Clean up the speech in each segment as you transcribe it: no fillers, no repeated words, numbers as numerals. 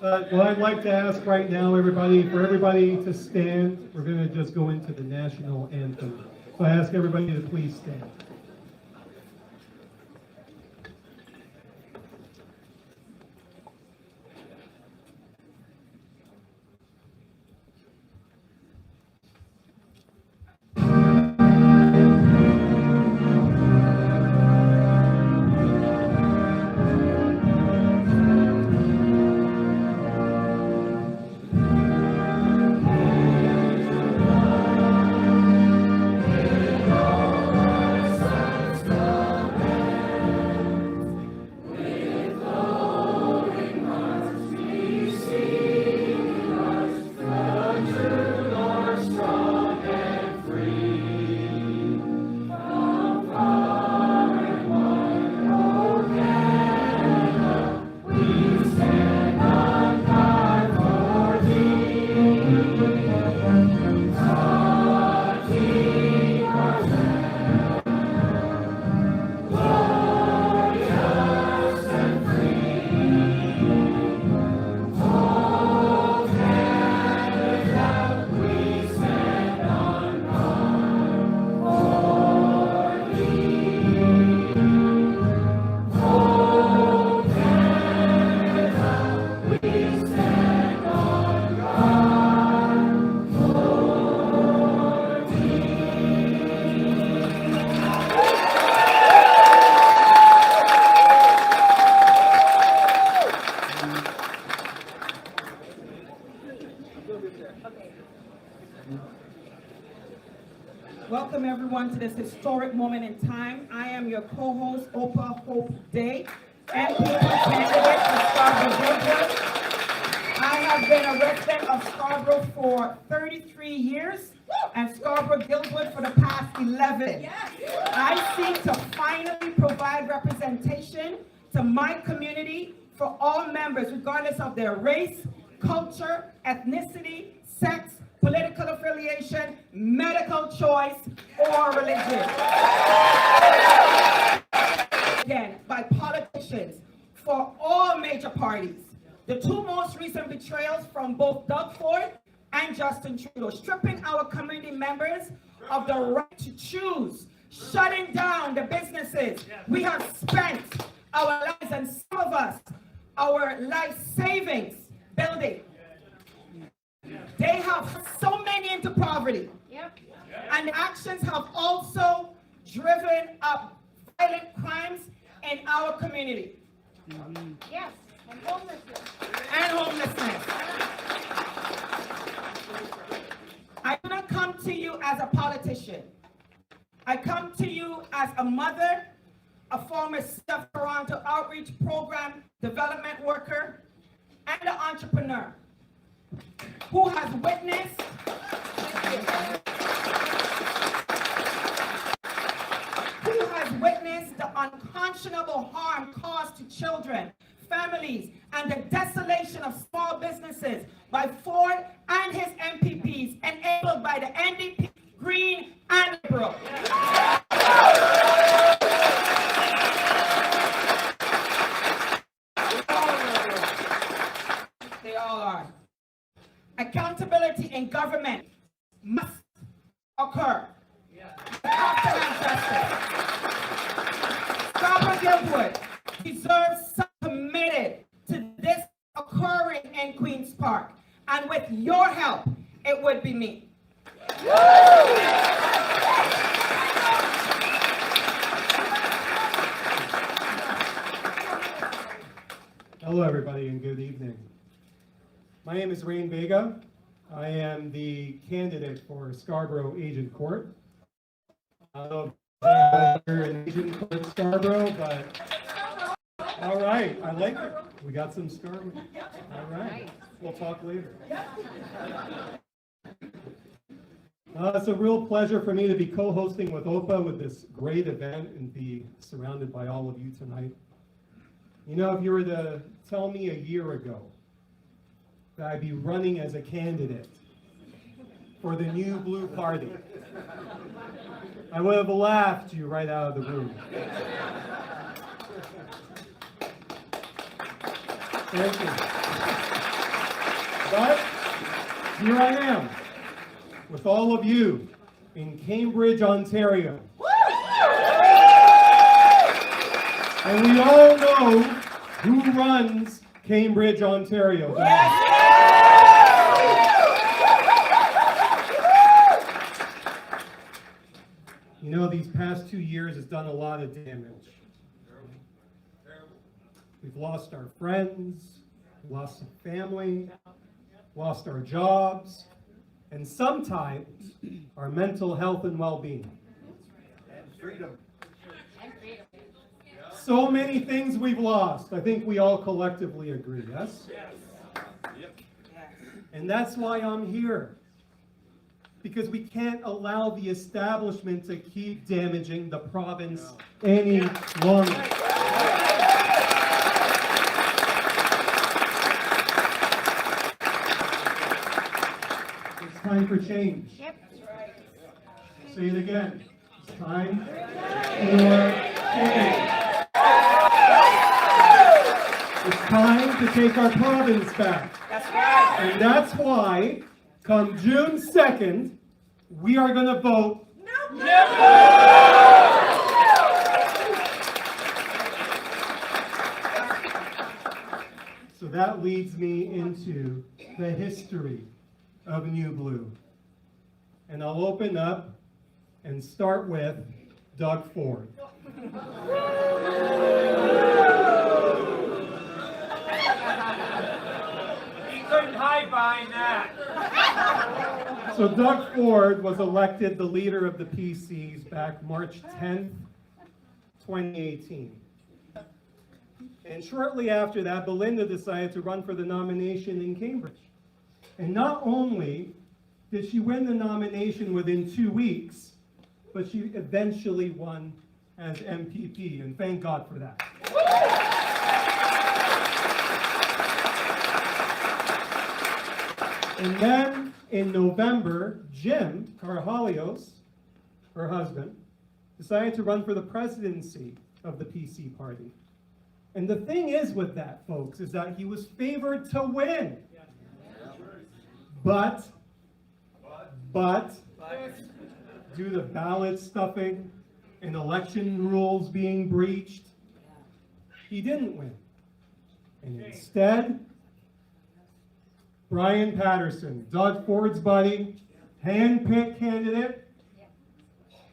Well, I'd like to ask right now, everybody, for everybody to stand. We're going to just go into the national anthem. So I ask everybody to please stand. Welcome everyone to this historic moment in time. I am your co-host, Opa Hope Day, MP candidate for Scarborough-Guildwood. I have been a resident of Scarborough for 33 years and Scarborough-Guildwood for the past 11. I seek to finally provide representation to my community for all members, regardless of their race, culture, ethnicity, sex, political affiliation, medical choice, or religion. Again, by politicians for all major parties. The two most recent betrayals from both Doug Ford and Justin Trudeau, stripping our community members of the right to choose, shutting down the businesses we have spent our lives, and some of us, our life savings building. They have so many into poverty. And the actions have also driven up violent crimes in our community. Yes, and homelessness. And homelessness. I do not come to you as a politician. I come to you as a mother, a former South Toronto Outreach Program development worker, and an entrepreneur who has witnessed the unconscionable harm caused to children, families, and the desolation of small businesses by Ford and his MPPs, enabled by the NDP, Green, and Liberal. They all are. Accountability in government must occur. Scarborough-Guildwood deserves some committed to this occurring in Queen's Park. And with your help, it would be me. Hello, everybody, and good evening. My name is Rain Vega. I am the candidate for Scarborough Agent Court. I don't know if you're an Agent Court Scarborough, but all right, I like it. We got some Scarborough. All right, we'll talk later. It's a real pleasure for me to be co-hosting with OPA with this great event and be surrounded by all of you tonight. You know, if you were to tell me a year ago that I'd be running as a candidate for the New Blue Party, I would have laughed you right out of the room. Thank you. But here I am with all of you in Cambridge, Ontario. And we all know who runs Cambridge, Ontario. You know, these past 2 years has done a lot of damage. We've lost our friends, lost some family, lost our jobs, and sometimes our mental health and well-being. And freedom. So many things we've lost. I think we all collectively agree, yes? And that's why I'm here. Because we can't allow the establishment to keep damaging the province any longer. It's time for change. Yep. Say it again. It's time for change. It's time to take our province back. That's right. And that's why, come June 2nd, we are going to vote So that leads me into the history of New Blue. And I'll open up and start with Doug Ford. Couldn't hide behind that. So Doug Ford was elected the leader of the PCs back March 10th, 2018. And shortly after that, Belinda decided to run for the nomination in Cambridge. And not only did she win the nomination within 2 weeks, but she eventually won as MPP, and thank God for that. And then in November, Jim Karahalios, her husband, decided to run for the presidency of the PC party. And the thing is with that, folks, is that he was favored to win. But, due to ballot stuffing and election rules being breached, he didn't win. And instead, Brian Patterson, Doug Ford's buddy, hand-picked candidate,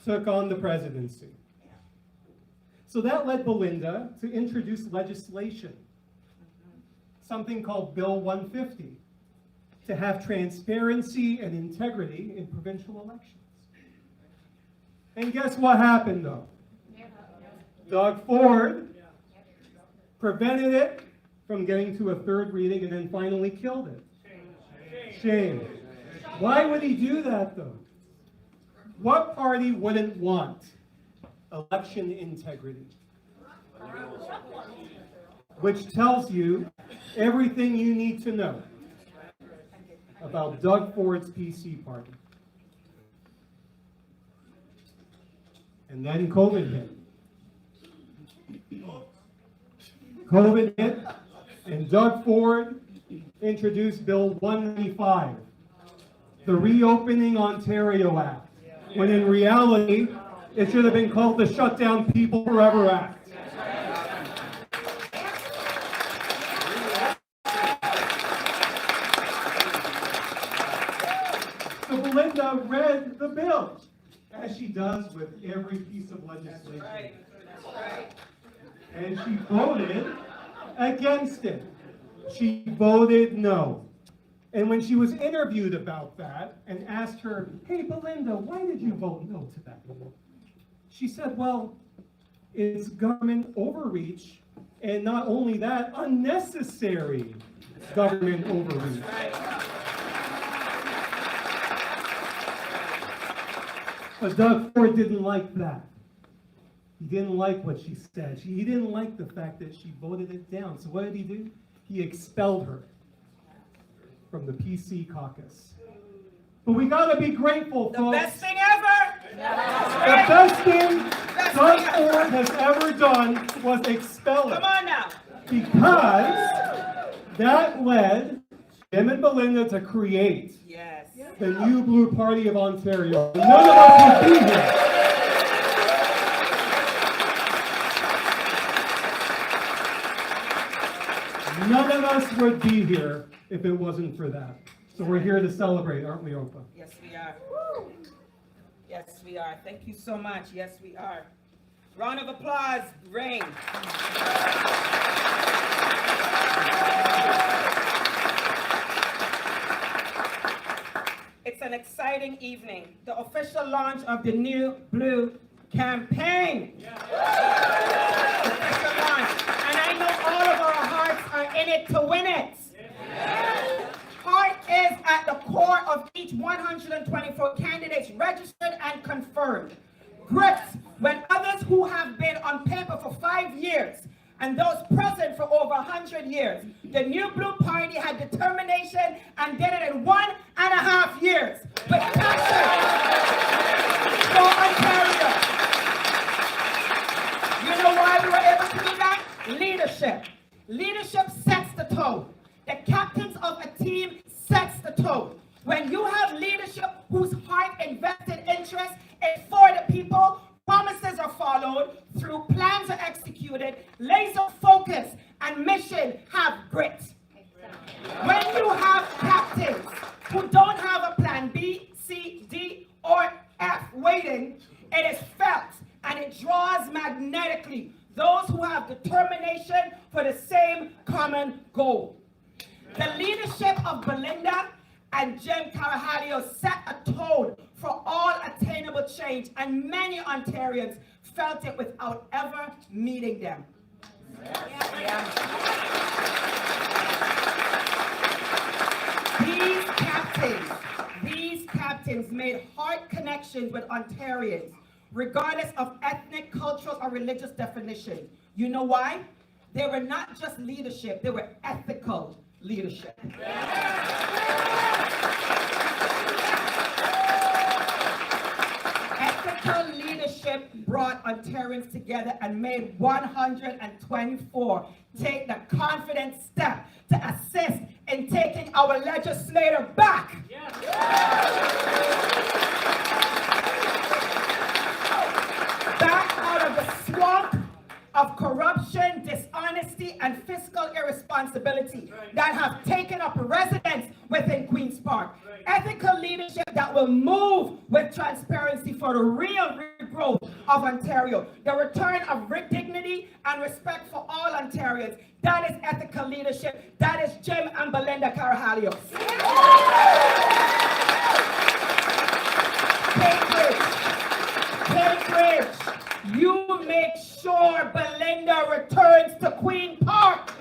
took on the presidency. So that led Belinda to introduce legislation, something called Bill 150, to have transparency and integrity in provincial elections. And guess what happened, though? Doug Ford prevented it from getting to a third reading and then finally killed it. Shame. Why would he do that, though? What party wouldn't want election integrity? Which tells you everything you need to know about Doug Ford's PC party. And then COVID hit. COVID hit, and Doug Ford introduced Bill 195, the Reopening Ontario Act, when in reality, it should have been called the Shutdown People Forever Act. So Belinda read the bill, as she does with every piece of legislation. And she voted against it. She voted no. And when she was interviewed about that and asked her, hey, Belinda, why did you vote no to that? She said, well, it's government overreach, and not only that, unnecessary government overreach. But Doug Ford didn't like that. He didn't like what she said. He didn't like the fact that she voted it down. So what did he do? He expelled her from the PC caucus. But we gotta be grateful, folks. The best thing ever. The best thing Doug Ford has ever done was expel her. Come on now. Because that led Jim and Belinda to create Yes. the New Blue Party of Ontario, none of us would be here. None of us would be here if it wasn't for that. So we're here to celebrate, aren't we, Opa? Yes, we are. Yes, we are. Thank you so much. Yes, we are. Round of applause, Rain. It's an exciting evening. The official launch of the New Blue campaign. Official launch. And I know all of our hearts are in it to win it. Heart is at the core of each 124 candidates registered and confirmed. Grit, when others who have been on paper for 5 years and those present for over 100 years, the New Blue Party had determination and did it in 1.5 years with passion for Ontario. You know why we were able to do that? Leadership. Leadership sets the tone. The captains of a team sets the tone. When you have leadership whose heart invested interest is for the people, promises are followed, through plans are executed, laser focus and mission have grit. When you have captains who don't have a plan B, C, D, or F waiting, it is felt and it draws magnetically those who have determination for the same common goal. The leadership of Belinda and Jim Carvalho set a tone for all attainable change, and many Ontarians felt it without ever meeting them. These captains made heart connections with Ontarians, regardless of ethnic, cultural, or religious definition. You know why? They were not just leadership, they were ethical leadership. Ethical leadership brought Ontarians together and made 124 take the confident step to assist in taking our legislator back. Back out of the swamp of corruption, dishonesty, and fiscal irresponsibility that have taken up residence within Queen's Park. Ethical leadership that will move with transparency for the real growth of Ontario. The return of dignity and respect for all Ontarians. That is ethical leadership. That is Jim and Belinda Carvalho. Cambridge, you make sure Belinda returns to Queen Park.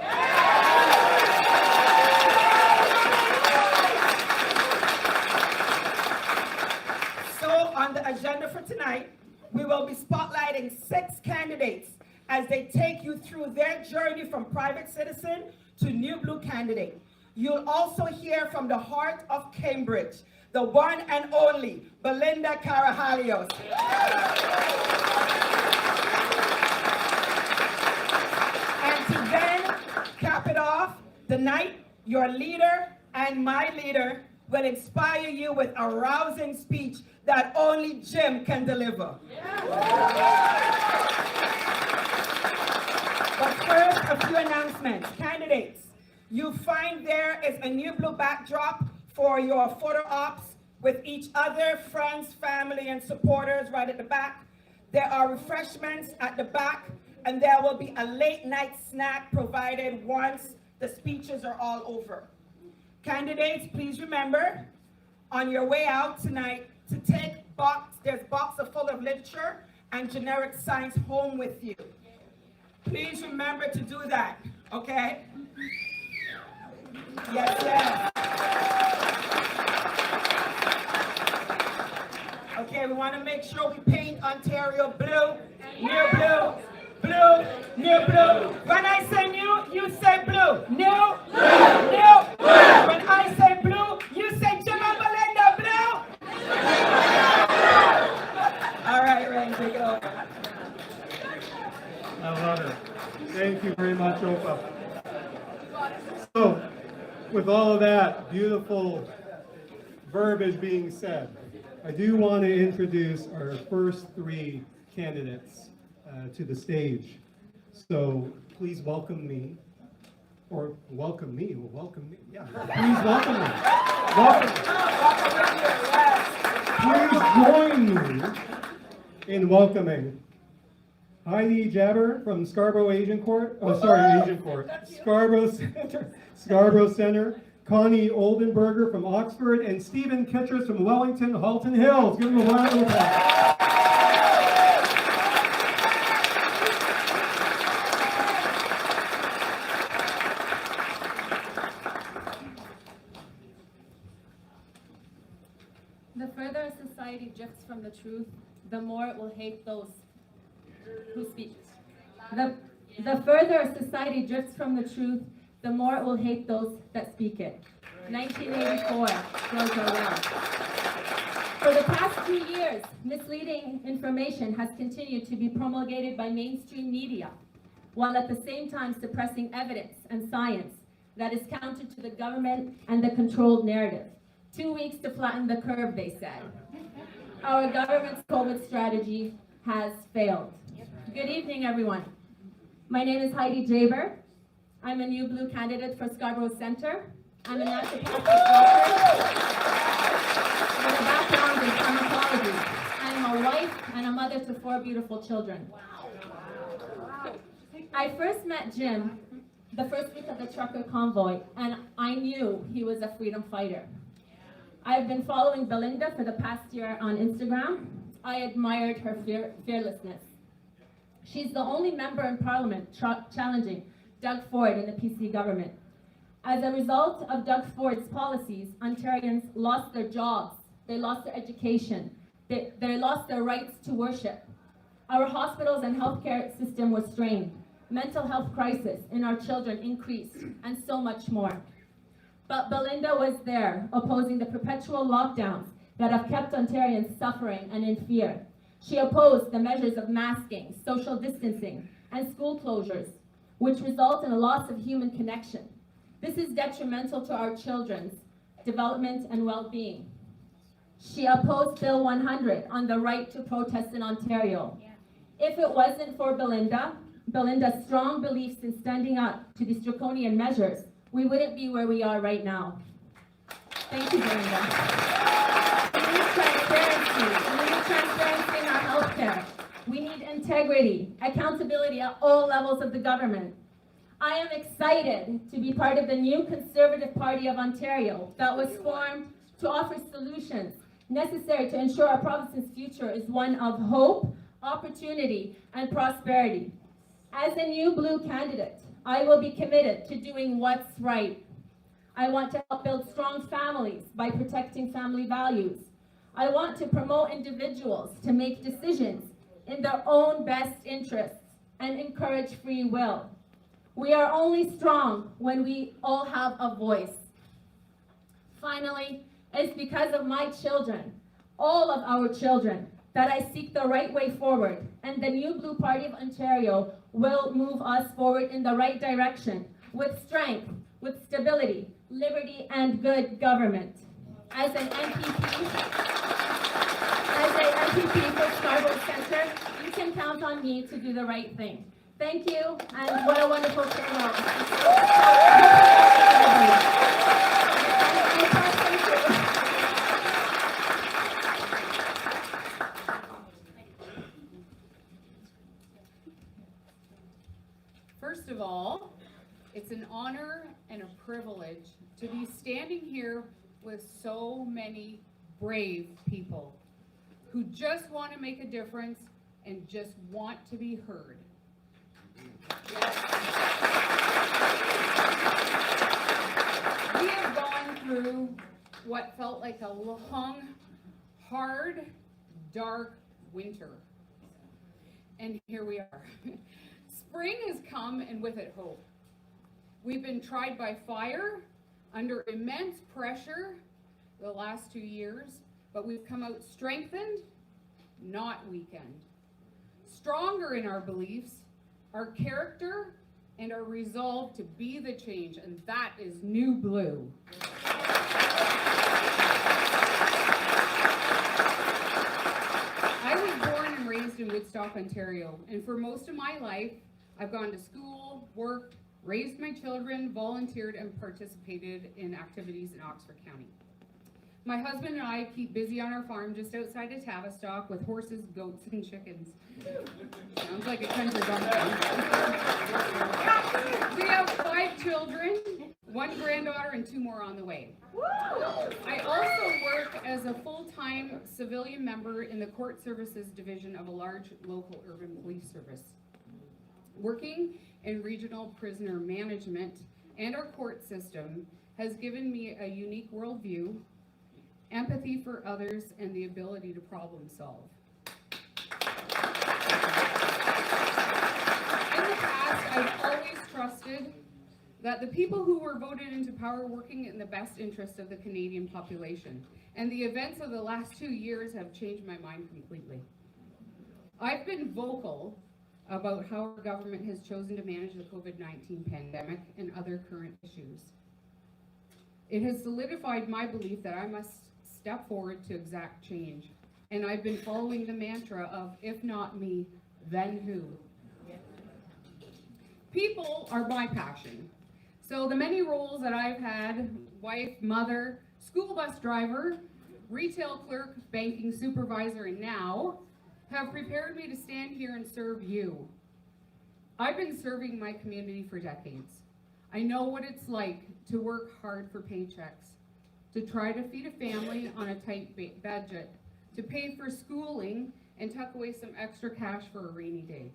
So on the agenda for tonight, we will be spotlighting 6 candidates as they take you through their journey from private citizen to New Blue candidate. You'll also hear from the heart of Cambridge, the one and only Belinda Carvalho. And to then cap it off, tonight, your leader and my leader will inspire you with a rousing speech that only Jim can deliver. But first, a few announcements. Candidates, you find there is a New Blue backdrop for your photo ops with each other, friends, family, and supporters right at the back. There are refreshments at the back, and there will be a late night snack provided once the speeches are all over. Candidates, please remember, on your way out tonight, to take there's boxes full of literature and generic science home with you. Please remember to do that, okay? Yes, yes. Okay, we want to make sure we paint Ontario blue, near blue, blue, near blue. When I say new, you say blue. New, blue, new, blue. When I say blue, you say Jim and Belinda blue. All right, Rain, take it over. I love it. Thank you very much, Opa. So, with all of that beautiful verbiage being said, I do want to introduce our first three candidates to the stage. So please welcome me, or welcome me, yeah. Please welcome me. Please join me in welcoming Heidi Jabber from Scarborough Asian Court, Scarborough Center, Connie Oldenburger from Oxford, and Stephen Kitchers from Wellington, Halton Hills. Give them a round of applause. The further a society drifts from the truth, the more it will hate those who speak. The further a society drifts from the truth, the more it will hate those that speak it. 1984, George Orwell. For the past 2 years, misleading information has continued to be promulgated by mainstream media, while at the same time suppressing evidence and science that is counter to the government and the controlled narrative. 2 weeks to flatten the curve, they said. Our government's COVID strategy has failed. Good evening, everyone. My name is Heidi Jabber. I'm a New Blue candidate for Scarborough Center. I'm a naturopathic doctor with a background in pharmacology. I'm a wife and a mother to 4 beautiful children. I first met Jim the first week of the trucker convoy, and I knew he was a freedom fighter. I've been following Belinda for the past year on Instagram. I admired her fearlessness. She's the only member in Parliament challenging Doug Ford in the PC government. As a result of Doug Ford's policies, Ontarians lost their jobs, they lost their education, they lost their rights to worship. Our hospitals and healthcare system was strained. Mental health crisis in our children increased, and so much more. But Belinda was there, opposing the perpetual lockdowns that have kept Ontarians suffering and in fear. She opposed the measures of masking, social distancing, and school closures, which result in a loss of human connection. This is detrimental to our children's development and well-being. She opposed Bill 100 on the right to protest in Ontario. If it wasn't for Belinda's strong beliefs in standing up to these draconian measures, we wouldn't be where we are right now. Thank you, Belinda. We need transparency. We need transparency in our healthcare. We need integrity, accountability at all levels of the government. I am excited to be part of the new Conservative Party of Ontario that was formed to offer solutions necessary to ensure our province's future is one of hope, opportunity, and prosperity. As a New Blue candidate, I will be committed to doing what's right. I want to help build strong families by protecting family values. I want to promote individuals to make decisions in their own best interests and encourage free will. We are only strong when we all have a voice. Finally, it's because of my children, all of our children, that I seek the right way forward, and the New Blue Party of Ontario will move us forward in the right direction, with strength, with stability, liberty, and good government. As an MPP for Scarborough Centre, you can count on me to do the right thing. Thank you, and what a wonderful turnout. First of all, it's an honor and a privilege to be standing here with so many brave people who just want to make a difference and just want to be heard. We have gone through what felt like a long, hard, dark winter. And here we are. Spring has come, and with it hope. We've been tried by fire, under immense pressure the last 2 years, but we've come out strengthened, not weakened. Stronger in our beliefs, our character, and are resolved to be the change, and that is New Blue. I was born and raised in Woodstock, Ontario, and for most of my life, I've gone to school, worked, raised my children, volunteered, and participated in activities in Oxford County. My husband and I keep busy on our farm just outside of Tavistock with horses, goats, and chickens. Sounds like a country bumpkin. We have 5 children, 1 granddaughter, and 2 more on the way. I also work as a full-time civilian member in the Court Services Division of a large local urban police service. Working in regional prisoner management and our court system has given me a unique worldview, empathy for others, and the ability to problem solve. In the past, I've always trusted that the people who were voted into power were working in the best interest of the Canadian population, and the events of the last 2 years have changed my mind completely. I've been vocal about how our government has chosen to manage the COVID-19 pandemic and other current issues. It has solidified my belief that I must step forward to exact change, and I've been following the mantra of, if not me, then who? People are my passion. So the many roles that I've had, wife, mother, school bus driver, retail clerk, banking supervisor, and now, have prepared me to stand here and serve you. I've been serving my community for decades. I know what it's like to work hard for paychecks, to try to feed a family on a tight budget, to pay for schooling and tuck away some extra cash for a rainy day.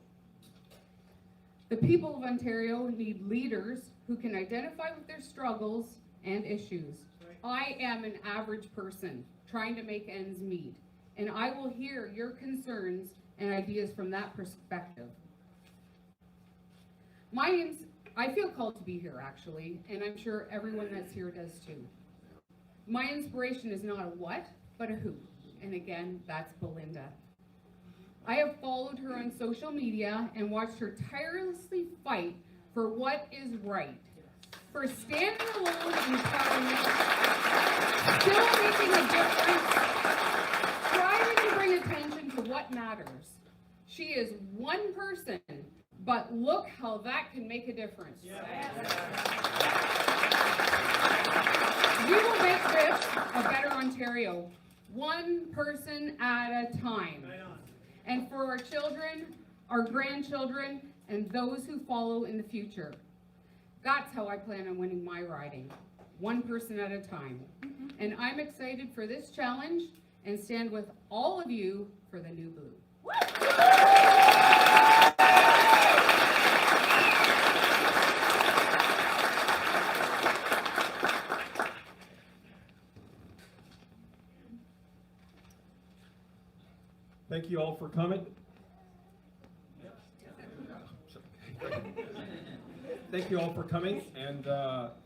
The people of Ontario need leaders who can identify with their struggles and issues. I am an average person trying to make ends meet, and I will hear your concerns and ideas from that perspective. I feel called to be here, actually, and I'm sure everyone that's here does too. My inspiration is not a what, but a who, and again, that's Belinda. I have followed her on social media and watched her tirelessly fight for what is right, for standing alone in Parliament, still making a difference, striving to bring attention to what matters. She is one person, but look how that can make a difference. We will make this a better Ontario, one person at a time. And for our children, our grandchildren, and those who follow in the future. That's how I plan on winning my riding, one person at a time. And I'm excited for this challenge and stand with all of you for the New Blue. Thank you all for coming. Thank you all for coming, and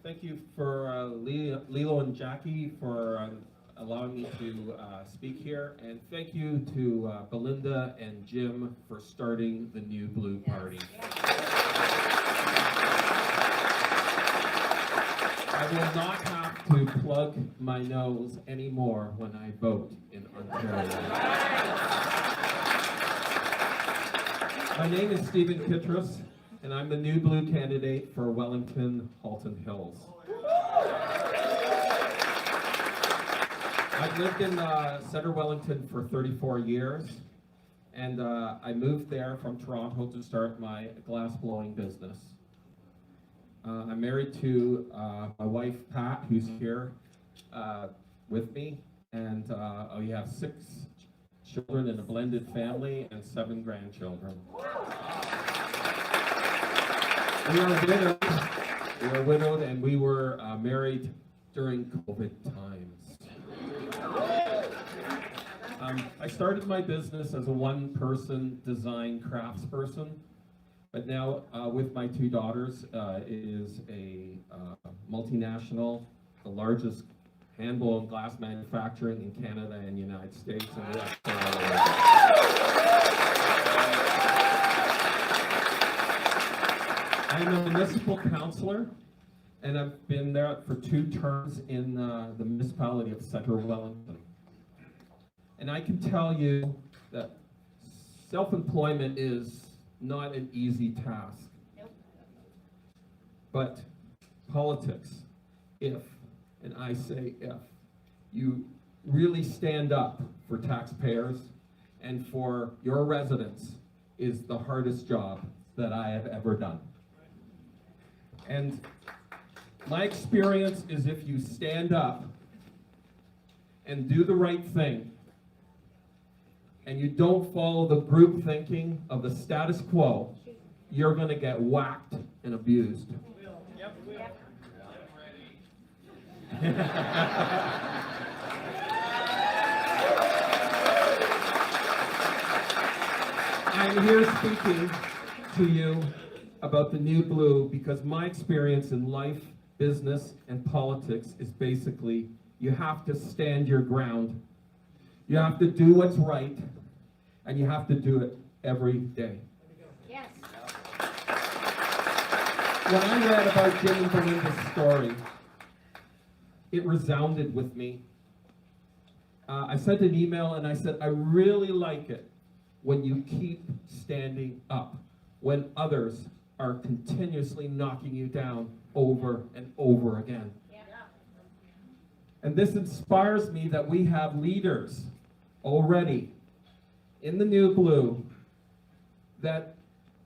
thank you for Lilo and Jackie for allowing me to speak here, and thank you to Belinda and Jim for starting the New Blue Party. I will not have to plug my nose anymore when I vote in Ontario. My name is Stephen Kittredge, and I'm the New Blue candidate for Wellington Halton Hills. I've lived in Center Wellington for 34 years, and I moved there from Toronto to start my glass-blowing business. I'm married to my wife, Pat, who's here with me, and we have 6 children in a blended family and 7 grandchildren. We are widowed, and we were married during COVID times. I started my business as a one-person design craftsperson, but now with my 2 daughters, it is a multinational, the largest hand-blown glass manufacturing in Canada and United States, and we're all over. I'm a municipal councillor, and I've been there for 2 terms in the municipality of Central Wellington. And I can tell you that self-employment is not an easy task. Nope. But politics, if, and I say if, you really stand up for taxpayers and for your residents, is the hardest job that I have ever done. And my experience is if you stand up and do the right thing, and you don't follow the group thinking of the status quo, you're gonna get whacked and abused. I'm here speaking to you about the New Blue because my experience in life, business, and politics is basically you have to stand your ground. You have to do what's right, and you have to do it every day. Yes. When I read about Jim and Belinda's story, it resounded with me. I sent an email and I said, I really like it when you keep standing up, when others are continuously knocking you down over and over again. Yeah. And this inspires me that we have leaders already in the New Blue that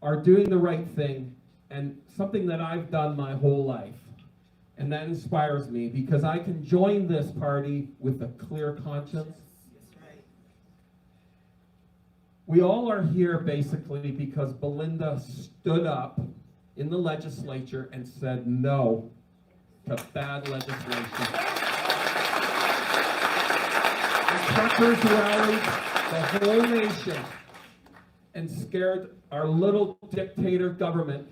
are doing the right thing, and something that I've done my whole life. And that inspires me because I can join this party with a clear conscience. We all are here basically because Belinda stood up in the legislature and said no to bad legislation. The truckers rallied the whole nation and scared our little dictator government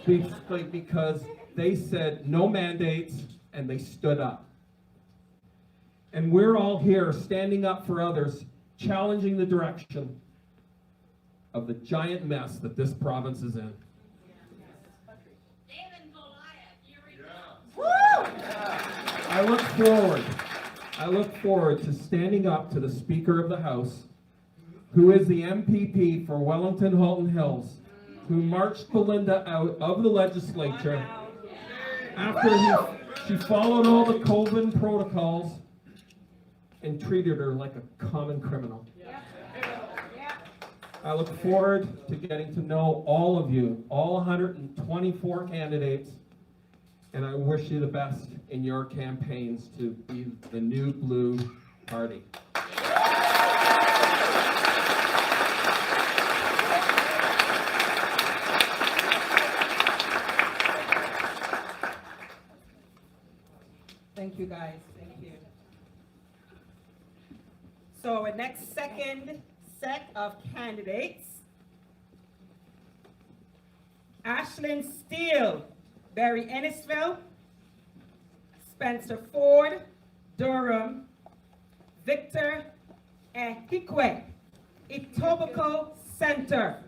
basically because they said no mandates and they stood up. And we're all here standing up for others, challenging the direction of the giant mess that this province is in. I look forward to standing up to the Speaker of the House, who is the MPP for Wellington Halton Hills, who marched Belinda out of the legislature after she followed all the COVID protocols and treated her like a common criminal. I look forward to getting to know all of you, all 124 candidates, and I wish you the best in your campaigns to be the New Blue Party. Thank you, guys. Thank you. So our next second set of candidates, Ashlyn Steele, Barry Ennisville, Spencer Ford, Durham, Victor Ehikwe, Etobicoke Center.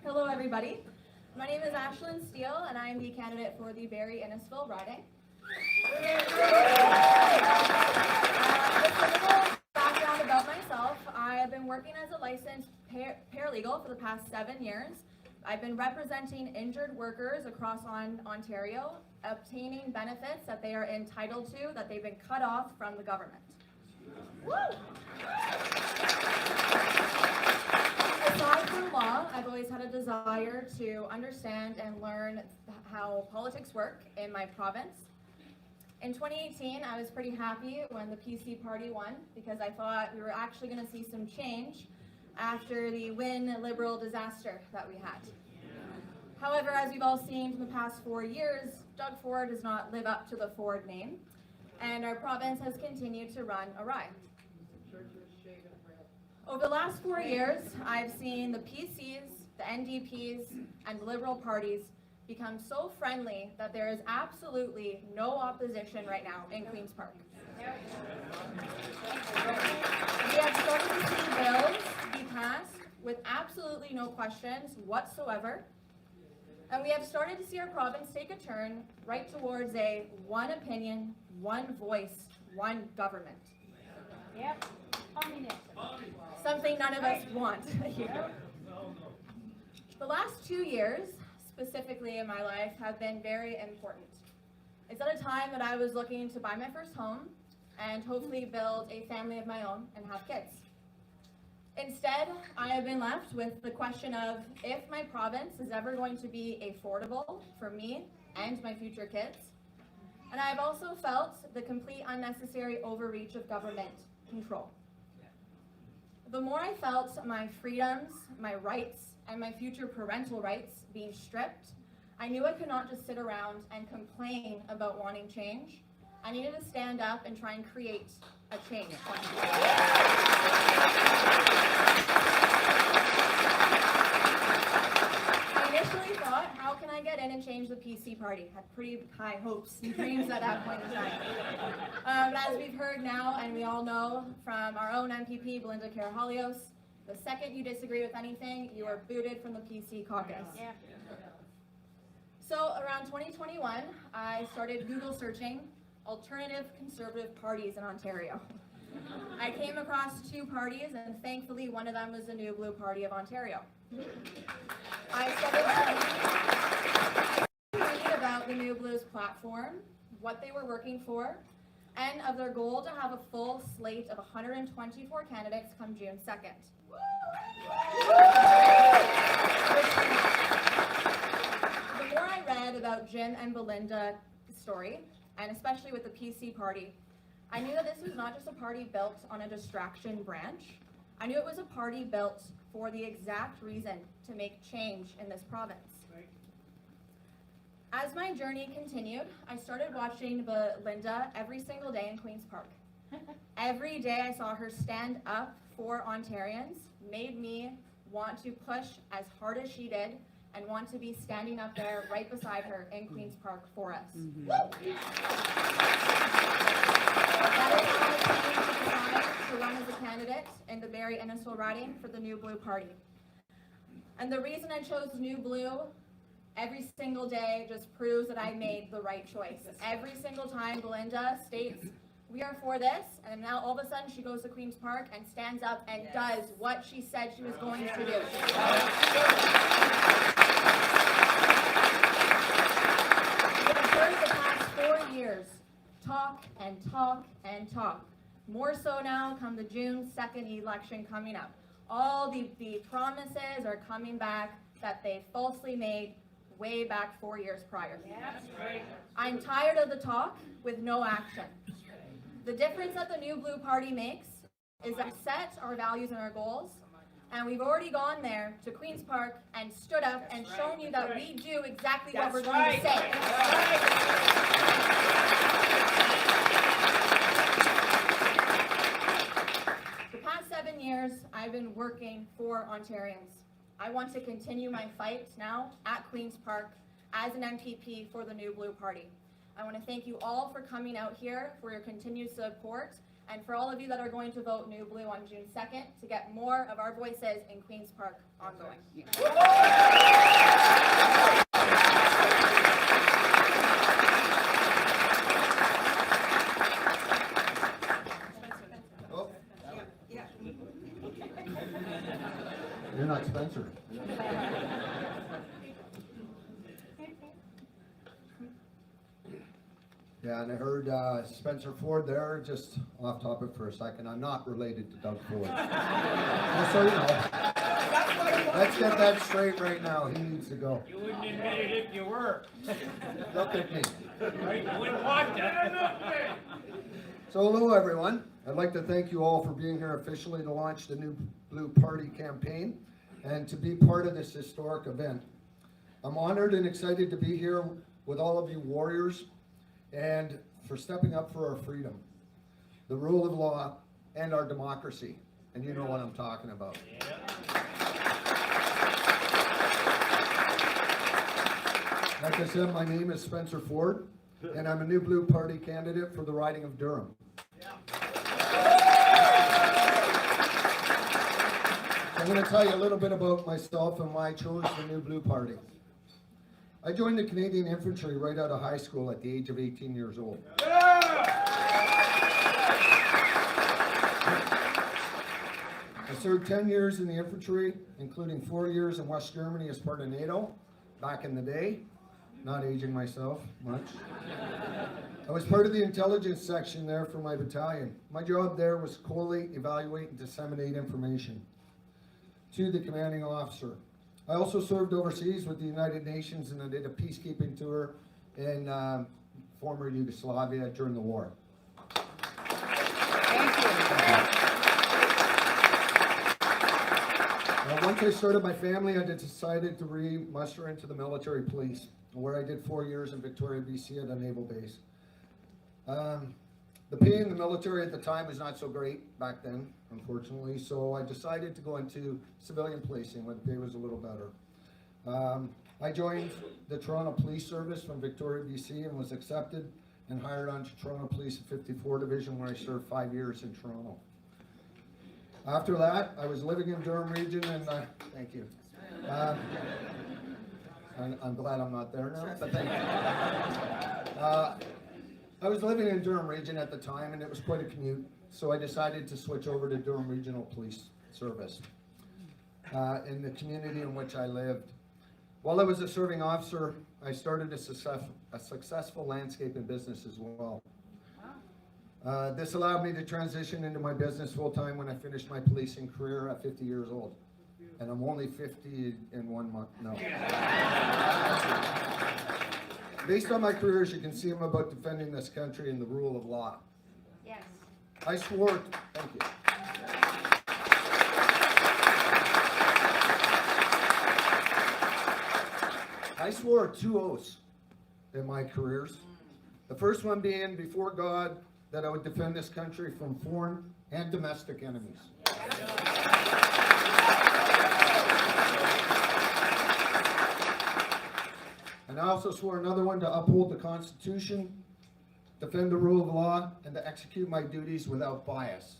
Hello, everybody. My name is Ashlyn Steele, and I am the candidate for the Barry Ennisville riding. Just a little background about myself. I have been working as a licensed paralegal for the past 7 years. I've been representing injured workers across Ontario, obtaining benefits that they are entitled to, that they've been cut off from the government. Woo! Aside from law, I've always had a desire to understand and learn how politics work in my province. In 2018, I was pretty happy when the PC party won because I thought we were actually going to see some change after the Wynne Liberal disaster that we had. However, as we've all seen from the past 4 years, Doug Ford does not live up to the Ford name, and our province has continued to run awry. Over the last 4 years, I've seen the PCs, the NDPs, and the Liberal parties become so friendly that there is absolutely no opposition right now in Queen's Park. We have started to see bills be passed with absolutely no questions whatsoever. And we have started to see our province take a turn right towards a one opinion, one voice, one government. Yep. Communism. Something none of us want here. The last 2 years, specifically in my life, have been very important. It's at a time that I was looking to buy my first home and hopefully build a family of my own and have kids. Instead, I have been left with the question of if my province is ever going to be affordable for me and my future kids. And I've also felt the complete unnecessary overreach of government control. The more I felt my freedoms, my rights, and my future parental rights being stripped, I knew I could not just sit around and complain about wanting change. I needed to stand up and try and create a change. I initially thought, how can I get in and change the PC party? Had pretty high hopes and dreams at that point in time. But as we've heard now, and we all know from our own MPP, Belinda Carahalios, the second you disagree with anything, you are booted from the PC caucus. Yeah. So around 2021, I started Google searching alternative conservative parties in Ontario. I came across 2 parties, and thankfully one of them was the New Blue Party of Ontario. I started to read about the New Blues platform, what they were working for, and of their goal to have a full slate of 124 candidates come June 2nd. The more I read about Jim and Belinda's story, and especially with the PC party, I knew that this was not just a party built on a distraction branch. I knew it was a party built for the exact reason to make change in this province. As my journey continued, I started watching Belinda every single day in Queen's Park. Every day I saw her stand up for Ontarians, made me want to push as hard as she did and want to be standing up there right beside her in Queen's Park for us. That is how I came to decide to run as a candidate in the Barrie Innisfil riding for the New Blue Party. And the reason I chose New Blue every single day just proves that I made the right choice. Every single time Belinda states, we are for this, and now all of a sudden she goes to Queen's Park and stands up and does what she said she was going to do. We have heard the past 4 years talk and talk and talk. More so now come the June 2nd election coming up. All the promises are coming back that they falsely made way back 4 years prior. I'm tired of the talk with no action. The difference that the New Blue Party makes is that we set our values and our goals, and we've already gone there to Queen's Park and stood up and shown you that we do exactly what we're going to say. The past 7 years, I've been working for Ontarians. I want to continue my fight now at Queen's Park as an MPP for the New Blue Party. I want to thank you all for coming out here, for your continued support, and for all of you that are going to vote New Blue on June 2nd to get more of our voices in Queen's Park ongoing. Oh. You're not Spencer. Yeah, and I heard Spencer Ford there, just off topic for a second. I'm not related to Doug Ford. Just so you know. Let's get that straight right now. He needs to go. You wouldn't admit it if you were. Look at me. Right? You wouldn't want that. So hello, everyone. I'd like to thank you all for being here officially to launch the New Blue Party campaign and to be part of this historic event. I'm honored and excited to be here with all of you warriors and for stepping up for our freedom, the rule of law, and our democracy. and you know what I'm talking about. Like I said, my name is Spencer Ford, and I'm a New Blue Party candidate for the riding of Durham. I'm going to tell you a little bit about myself and why I chose the New Blue Party. I joined the Canadian Infantry right out of high school at the age of 18 years old. I served 10 years in the infantry, including 4 years in West Germany as part of NATO, back in the day. Not aging myself much. I was part of the intelligence section there for my battalion. My job there was collate, evaluate, and disseminate information to the commanding officer. I also served overseas with the United Nations, and I did a peacekeeping tour in former Yugoslavia during the war. Once I started my family, I decided to re-muster into the military police, where I did 4 years in Victoria, BC at a naval base. The pay in the military at the time was not so great back then, unfortunately, so I decided to go into civilian policing where the pay was a little better. I joined the Toronto Police Service from Victoria, BC, and was accepted and hired on to Toronto Police 54 Division, where I served 5 years in Toronto. After that, I was living in Durham region, and thank you. I'm glad I'm not there now, but thank you. I was living in Durham region at the time, and it was quite a commute, so I decided to switch over to Durham Regional Police Service in the community in which I lived. While I was a serving officer, I started a successful landscaping business as well. This allowed me to transition into my business full-time when I finished my policing career at 50 years old. And I'm only 50 in 1 month, no. Based on my career, as you can see, I'm about defending this country and the rule of law. Yes. I swore, thank you. I swore 2 oaths in my careers. The first one being before God that I would defend this country from foreign and domestic enemies. And I also swore another one to uphold the Constitution, defend the rule of law, and to execute my duties without bias.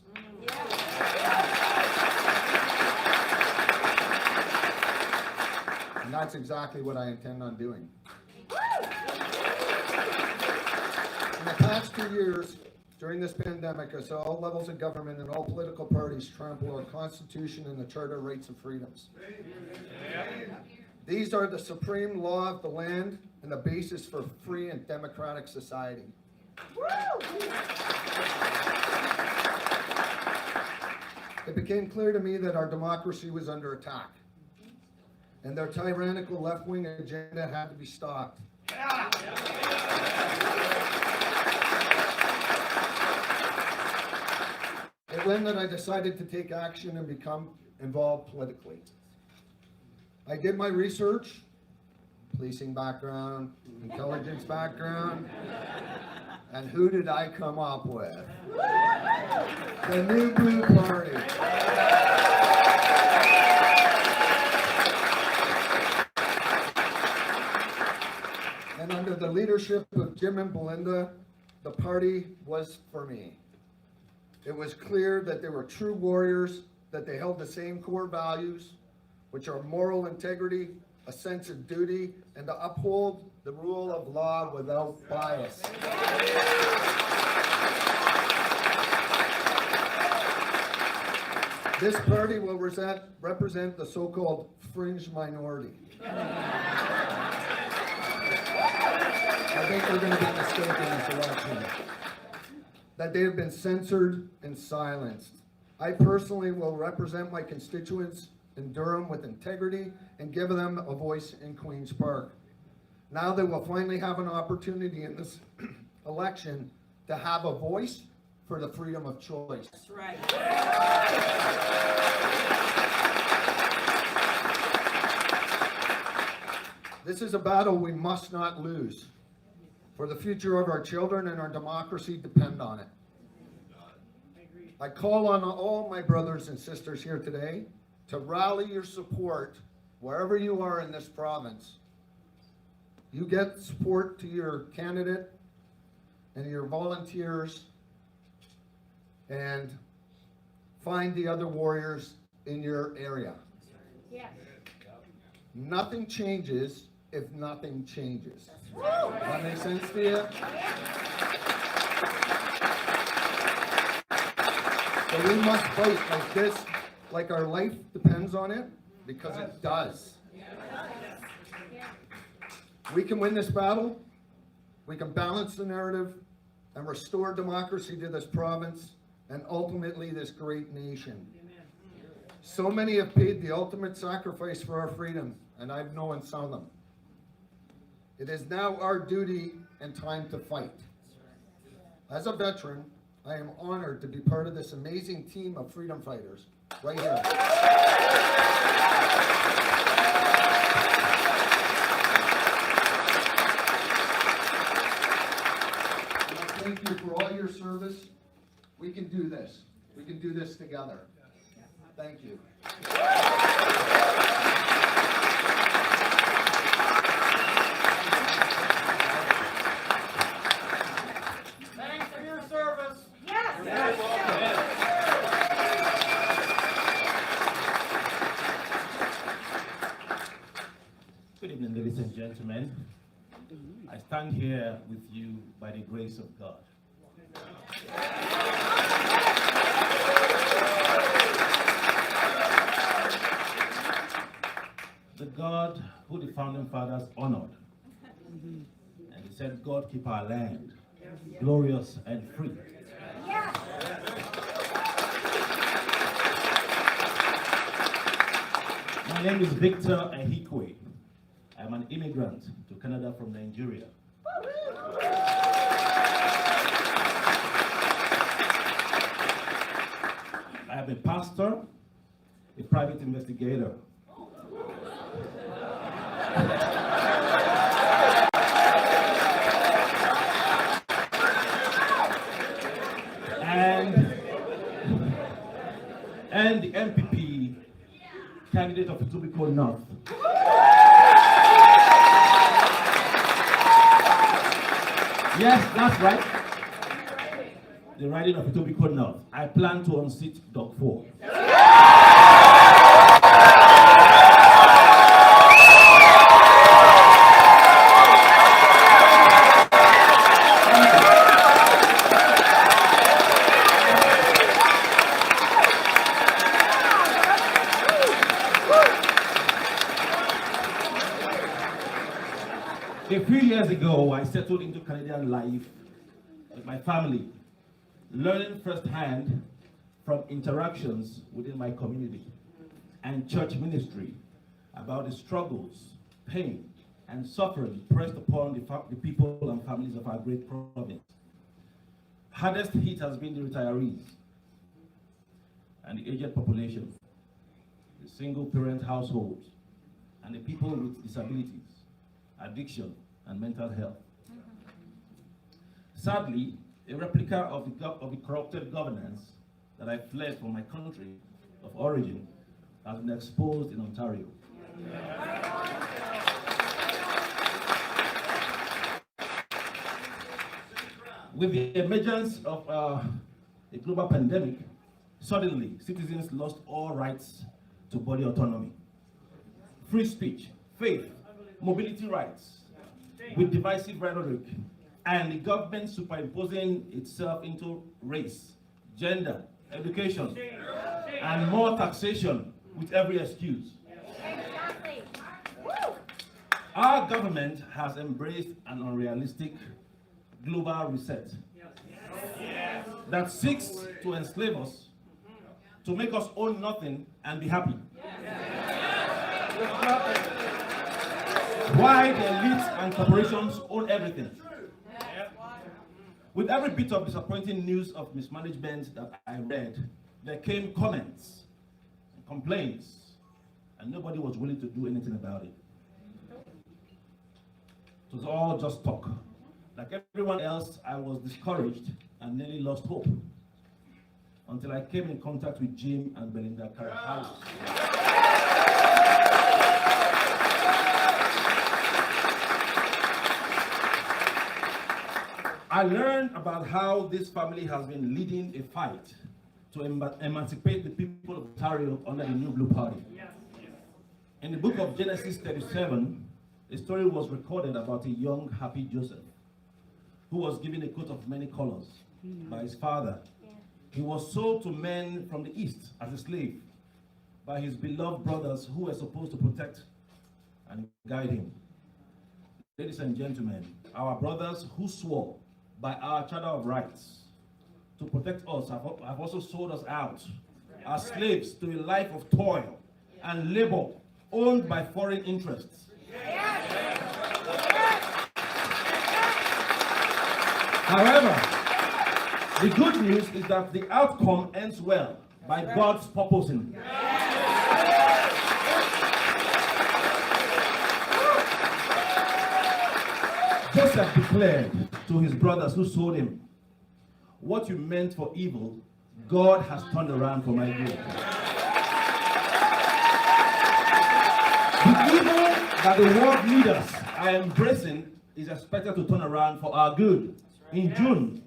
And that's exactly what I intend on doing. In the past 2 years, during this pandemic, I saw all levels of government and all political parties trample our Constitution and the Charter of Rights and Freedoms. These are the supreme law of the land and the basis for free and democratic society. It became clear to me that our democracy was under attack, and their tyrannical left-wing agenda had to be stopped. It meant that I decided to take action and become involved politically. I did my research, policing background, intelligence background, and who did I come up with? The New Blue Party. And under the leadership of Jim and Belinda, the party was for me. It was clear that they were true warriors, that they held the same core values, which are moral integrity, a sense of duty, and to uphold the rule of law without bias. This party will represent the so-called fringe minority. I think they're going to be mistaken in this election. That they have been censored and silenced. I personally will represent my constituents in Durham with integrity and give them a voice in Queen's Park. Now they will finally have an opportunity in this election to have a voice for the freedom of choice. That's right. This is a battle we must not lose. For the future of our children and our democracy depend on it. I call on all my brothers and sisters here today to rally your support wherever you are in this province. You get support to your candidate and your volunteers, and find the other warriors in your area. Yeah. Nothing changes if nothing changes. That makes sense to you? So we must fight like this, like our life depends on it, because it does. We can win this battle. We can balance the narrative and restore democracy to this province and ultimately this great nation. So many have paid the ultimate sacrifice for our freedom, and I've known some of them. It is now our duty and time to fight. As a veteran, I am honored to be part of this amazing team of freedom fighters right here. And I thank you for all your service. We can do this. We can do this together. Thank you. Thanks for your service. Good evening, ladies and gentlemen. I stand here with you by the grace of God. The God who the founding fathers honored. And he said, God keep our land glorious and free. My name is Victor Ehikwe. I'm an immigrant to Canada from Nigeria. I am a pastor, a private investigator. And the MPP candidate of Etobicoke North. Yes, that's right. The riding of Etobicoke North. I plan to unseat Doug Ford. A few years ago, I settled into Canadian life with my family, learning firsthand from interactions within my community and church ministry about the struggles, pain, and suffering pressed upon the people and families of our great province. Hardest hit has been the retirees and the aged population, the single-parent households, and the people with disabilities, addiction, and mental health. Sadly, a replica of the corrupted governance that I fled from my country of origin has been exposed in Ontario. With the emergence of a global pandemic, suddenly citizens lost all rights to body autonomy, free speech, faith, mobility rights, with divisive rhetoric, and the government superimposing itself into race, gender, education, and more taxation with every excuse. Exactly. Our government has embraced an unrealistic global reset that seeks to enslave us, to make us own nothing and be happy. Why the elites and corporations own everything. With every bit of disappointing news of mismanagement that I read, there came comments and complaints, and nobody was willing to do anything about it. It was all just talk. Like everyone else, I was discouraged and nearly lost hope. until I came in contact with Jim and Belinda Carahalios. I learned about how this family has been leading a fight to emancipate the people of Ontario under the New Blue Party. In the book of Genesis 37, a story was recorded about a young, happy Joseph who was given a coat of many colors by his father. He was sold to men from the east as a slave by his beloved brothers who were supposed to protect and guide him. Ladies and gentlemen, our brothers who swore by our Charter of Rights to protect us have also sold us out as slaves to a life of toil and labor owned by foreign interests. However, the good news is that the outcome ends well by God's purposing. Joseph declared to his brothers who sold him, "What you meant for evil, God has turned around for my good." The evil that the world leaders are embracing is expected to turn around for our good in June.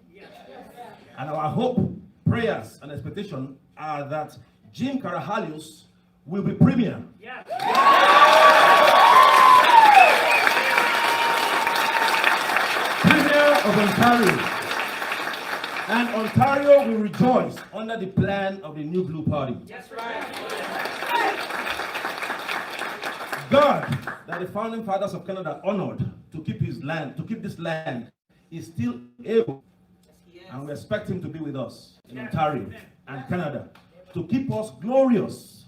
And our hope, prayers, and expectation are that Jim Carahalios will be premier. Premier of Ontario. And Ontario will rejoice under the plan of the New Blue Party. God, that the founding fathers of Canada honored to keep his land, to keep this land, is still able, and we expect him to be with us in Ontario and Canada to keep us glorious,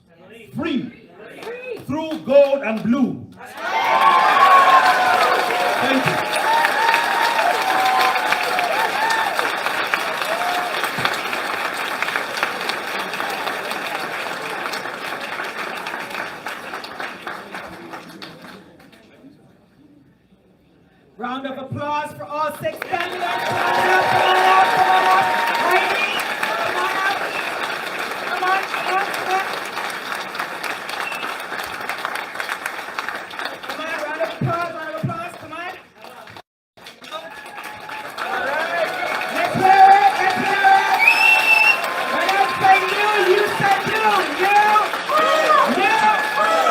free, through gold and blue. Thank you. Round of applause for all 6 candidates. Come on up, come on up, come on up. Heidi, come on up. Come on, come on, come on. Come on, round of applause, come on. All right, let's hear it, let's hear it. When I say you, you say blue. You, you.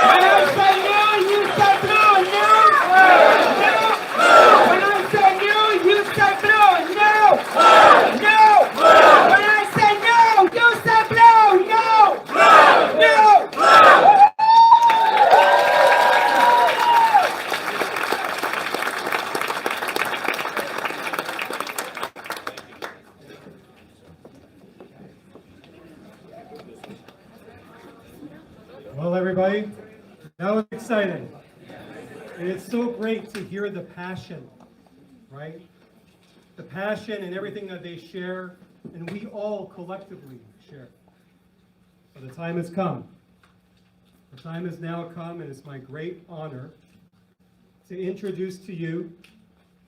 When I say you, you say blue. You, you. When I say no, you say blue. No. No. When I say no, you say blue. No. No. Well, everybody, that was exciting. And it's so great to hear the passion, right? The passion and everything that they share, and we all collectively share. But the time has come. The time has now come, and it's my great honor to introduce to you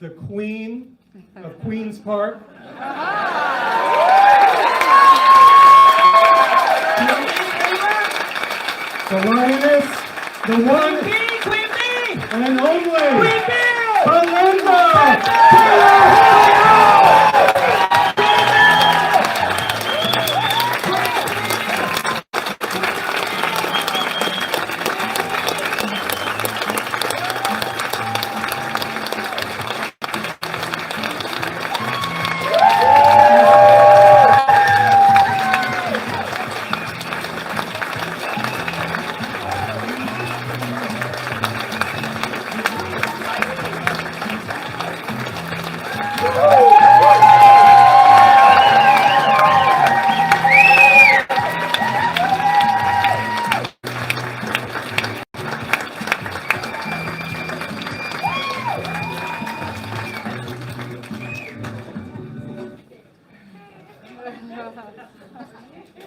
the Queen of Queen's Park. The lioness, the one and only Belinda Carahalios!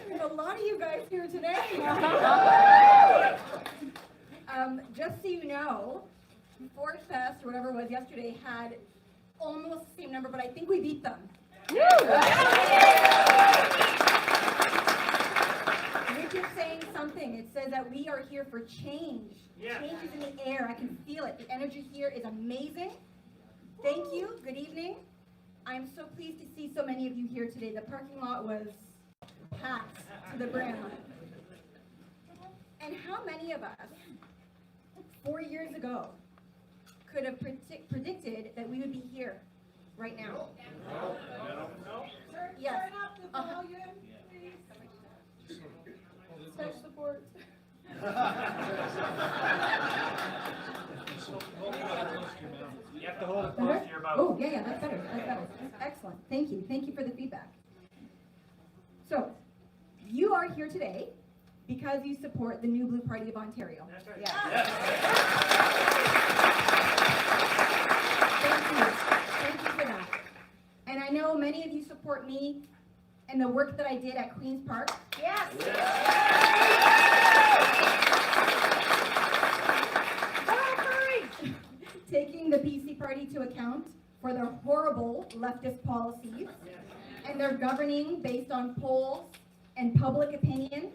There's a lot of you guys here today. Just so you know, Fort Fest, or whatever it was yesterday, had almost the same number, but I think we beat them. saying something. It says that we are here for change. Yeah. Change is in the air. I can feel it. The energy here is amazing. Thank you. Good evening. I'm so pleased to see so many of you here today. The parking lot was packed to the brim. And how many of us, 4 years ago, could have predicted that we would be here right now? Yes. Turn up the volume, please. Such support. You have to hold it Better? close to your mouth. Oh, yeah, that's better. That's better. That's excellent. Thank you. Thank you for the feedback. So, you are here today because you support the New Blue Party of Ontario. That's right. Thank you. Thank you for that. And I know many of you support me and the work that I did at Queen's Park. Yes. Taking the PC party to account for their horrible leftist policies and their governing based on polls and public opinion.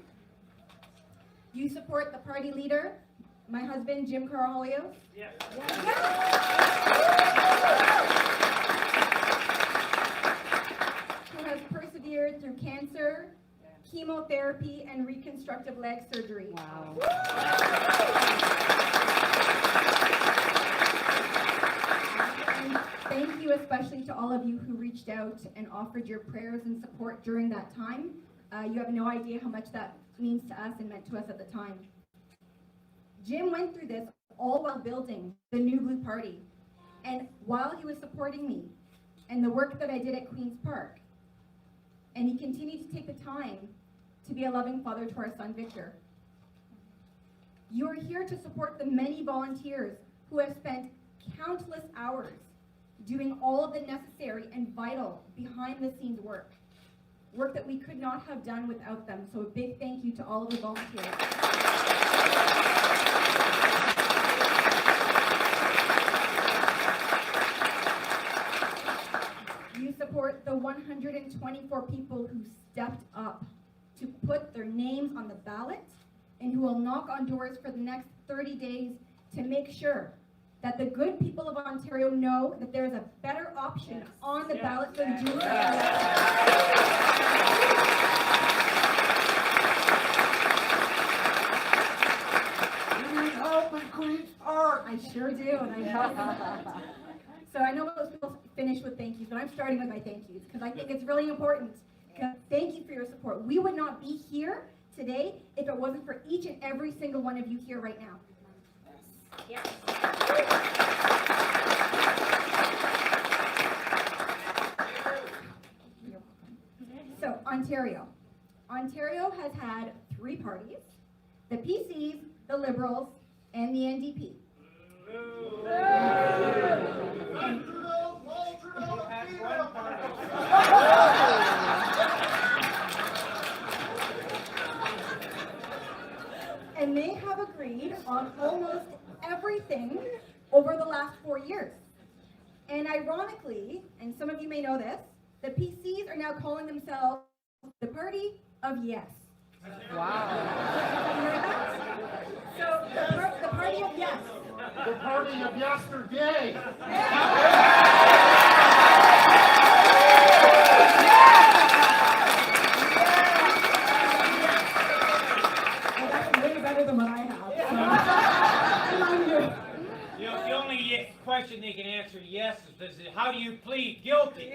You support the party leader, my husband, Jim Caraholios. Yes. Who has persevered through cancer, chemotherapy, and reconstructive leg surgery. Wow. And thank you especially to all of you who reached out and offered your prayers and support during that time. You have no idea how much that means to us and meant to us at the time. Jim went through this all while building the New Blue Party. And while he was supporting me and the work that I did at Queen's Park, and he continued to take the time to be a loving father to our son, Victor. You are here to support the many volunteers who have spent countless hours doing all of the necessary and vital behind-the-scenes work that we could not have done without them. So a big thank you to all of the volunteers. You support the 124 people who stepped up to put their names on the ballot and who will knock on doors for the next 30 days to make sure that the good people of Ontario know that there is a better option on the ballot for the June You need help in Queen's Park. I sure do, and I So I know most people finish with thank yous, but I'm starting with my thank yous because I think it's really important. Thank you for your support. We would not be here today if it wasn't for each and every single one of you here right now. Yes. So, Ontario. Ontario has had 3 parties, the PCs, the Liberals, and the NDP. And they have agreed on almost everything over the last 4 years. And ironically, and some of you may know this, the PCs are now calling themselves the Party of Yes. Wow. So the Party of Yes. The party of yesterday. Well, that's way better than what I have. The only question they can answer yes is how do you plead guilty?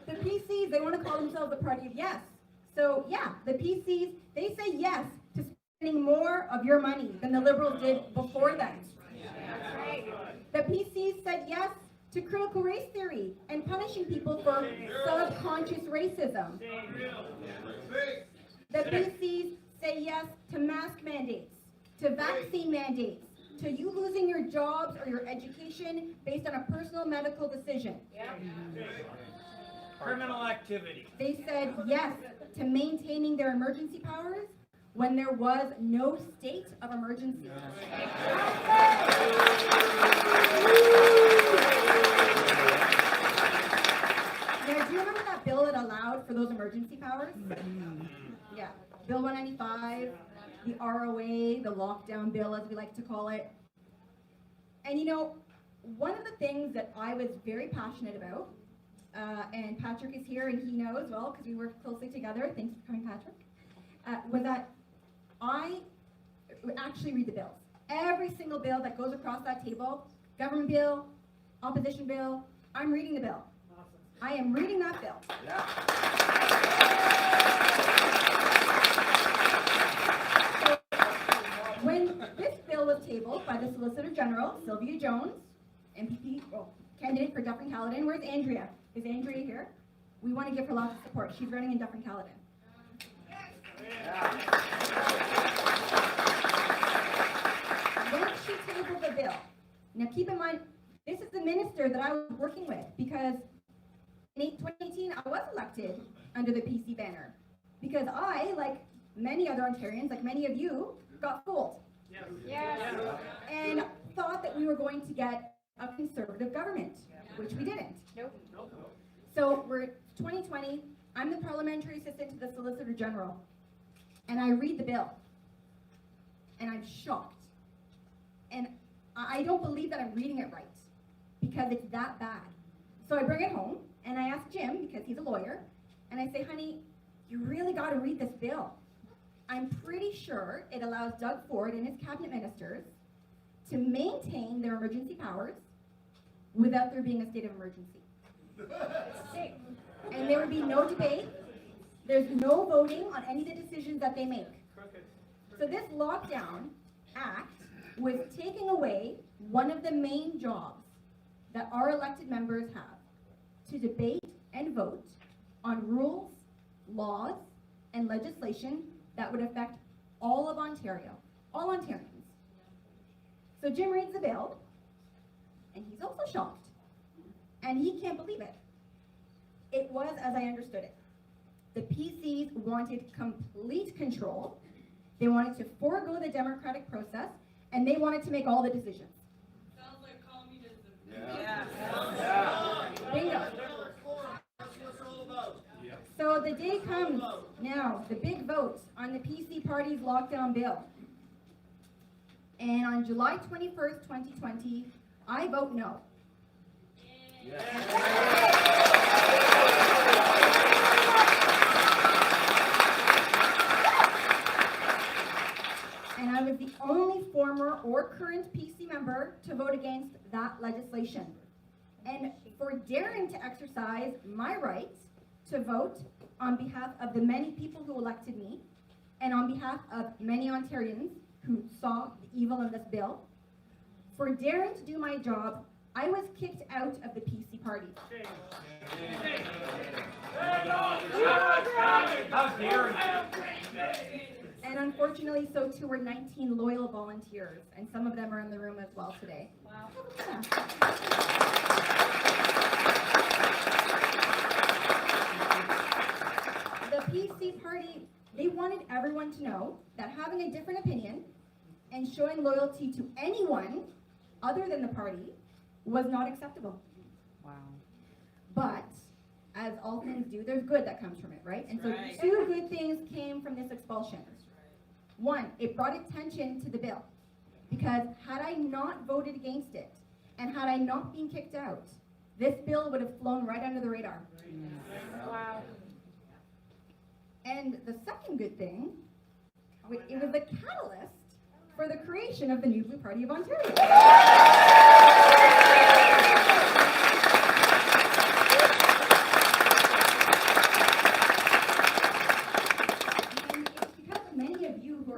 The PCs, they want to call themselves the Party of Yes. So yeah, the PCs, they say yes to spending more of your money than the Liberals did before them. The PCs said yes to critical race theory and punishing people for subconscious racism. The PCs say yes to mask mandates, to vaccine mandates, to you losing your jobs or your education based on a personal medical decision. Criminal activity. They said yes to maintaining their emergency powers when there was no state of emergency. Now, do you remember that bill that allowed emergency powers. Yeah, Bill 195, the ROA, the lockdown bill as we like to call it. And you know, one of the things that I was very passionate about, and Patrick is here and he knows well because we work closely together, thanks for coming Patrick, was that I would actually read the bills. Every single bill that goes across that table, government bill, opposition bill, I'm reading the bill. I am reading that bill. So, when this bill was tabled by the Solicitor General, Sylvia Jones, MPP, candidate for Dufferin-Caledon, where's Andrea? Is Andrea here? We want to give her lots of support. She's running in Dufferin-Caledon. When she tabled the bill, now keep in mind, this is the minister that I was working with because in 2018 I was elected under the PC banner because I, like many other Ontarians, like many of you, got fooled. Yes. And thought that we were going to get a conservative government, which we didn't. Nope. So we're 2020, I'm the parliamentary assistant to the Solicitor General, and I read the bill, and I'm shocked. And I don't believe that I'm reading it right, because it's that bad. So I bring it home, and I ask Jim, because he's a lawyer, and I say, honey, you really got to read this bill. I'm pretty sure it allows Doug Ford and his cabinet ministers to maintain their emergency powers without there being a state of emergency. And there would be no debate. There's no voting on any of the decisions that they make. So this lockdown act was taking away one of the main jobs that our elected members have, to debate and vote on rules, laws, and legislation that would affect all of Ontario, all Ontarians. So Jim reads the bill, and he's also shocked, and he can't believe it. It was as I understood it. The PCs wanted complete control. They wanted to forego the democratic process, and they wanted to make all the decisions. Sounds like communism. Bingo. So the day comes now, the big vote on the PC party's lockdown bill. And on July 21st, 2020, I vote no. And I was the only former or current PC member to vote against that legislation. And for daring to exercise my right to vote on behalf of the many people who elected me, and on behalf of many Ontarians who saw the evil of this bill, for daring to do my job, I was kicked out of the PC party. How dare you? And unfortunately, so too were 19 loyal volunteers, and some of them are in the room as well today. Wow. The PC party, they wanted everyone to know that having a different opinion and showing loyalty to anyone other than the party was not acceptable. Wow. But, as all things do, there's good that comes from it, right? And so two good things came from this expulsion. One, it brought attention to the bill, because had I not voted against it, and had I not been kicked out, this bill would have flown right under the radar. Wow. And the second good thing, it was the catalyst for the creation of the New Blue Party of Ontario.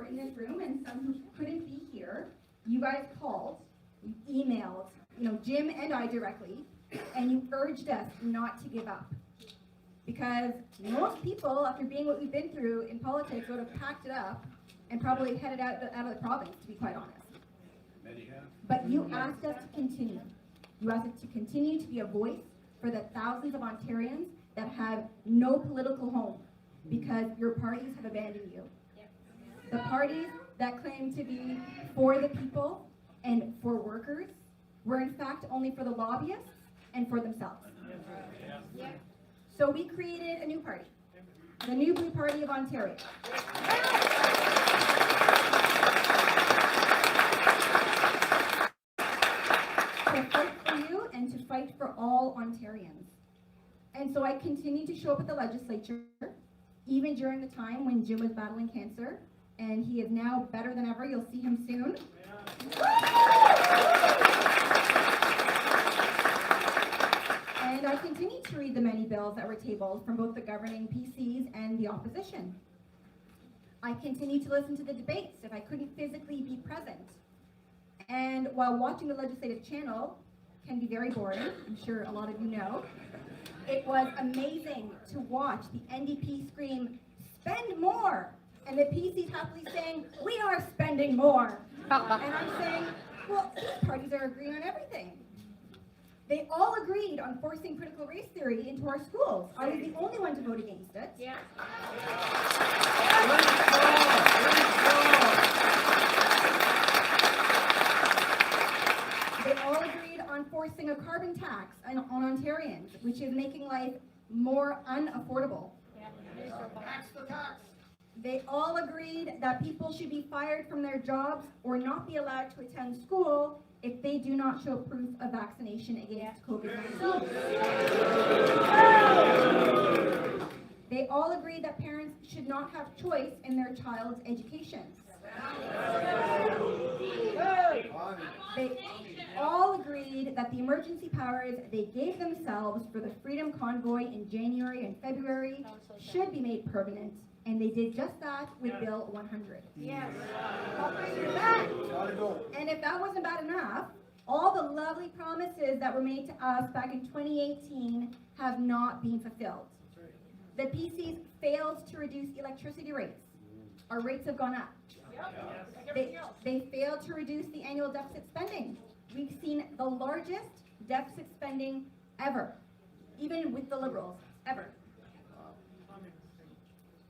In this room, and some who couldn't be here, you guys called, you emailed, Jim and I directly, and you urged us not to give up. Because most people, after being what we've been through in politics, would have packed it up and probably headed out of the province, to be quite honest. But you asked us to continue. You asked us to continue to be a voice for the thousands of Ontarians that have no political home because your parties have abandoned you. The parties that claim to be for the people and for workers were in fact only for the lobbyists and for themselves. So we created a new party. the New Blue Party of Ontario. To fight for you and to fight for all Ontarians. And so I continue to show up at the legislature, even during the time when Jim was battling cancer, and he is now better than ever. You'll see him soon. And I continue to read the many bills that were tabled from both the governing PCs and the opposition. I continue to listen to the debates if I couldn't physically be present. And while watching the legislative channel can be very boring, I'm sure a lot of you know, it was amazing to watch the NDP scream, "Spend more!" and the PCs happily saying, "We are spending more." And I'm saying, well, these parties are agreeing on everything. They all agreed on forcing critical race theory into our schools. I was the only one to vote against it. Yeah. They all agreed on forcing a carbon tax on Ontarians, which is making life more unaffordable. They all agreed that people should be fired from their jobs or not be allowed to attend school if they do not show proof of vaccination against COVID-19. They all agreed that parents should not have choice in their child's education. They all agreed that the emergency powers they gave themselves for the Freedom Convoy in January and February should be made permanent, and they did just that with Bill 100. Yes. And if that wasn't bad enough, all the lovely promises that were made to us back in 2018 have not been fulfilled. The PCs failed to reduce electricity rates. Our rates have gone up. They failed to reduce the annual deficit spending. We've seen the largest deficit spending ever, even with the Liberals, ever.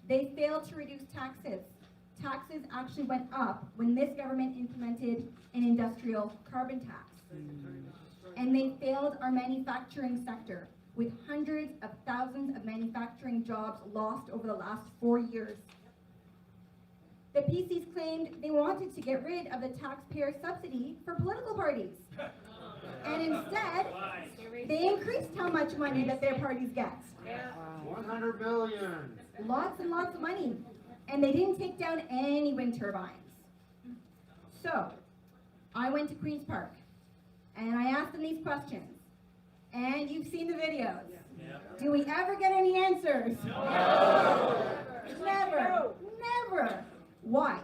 They failed to reduce taxes. Taxes actually went up when this government implemented an industrial carbon tax. And they failed our manufacturing sector, with hundreds of thousands of manufacturing jobs lost over the last 4 years. The PCs claimed they wanted to get rid of the taxpayer subsidy for political parties. And instead, they increased how much money that their parties get. 100 million. Lots and lots of money. And they didn't take down any wind turbines. So, I went to Queen's Park, and I asked them these questions. And you've seen the videos. Do we ever get any answers? No. Never. Never. Why?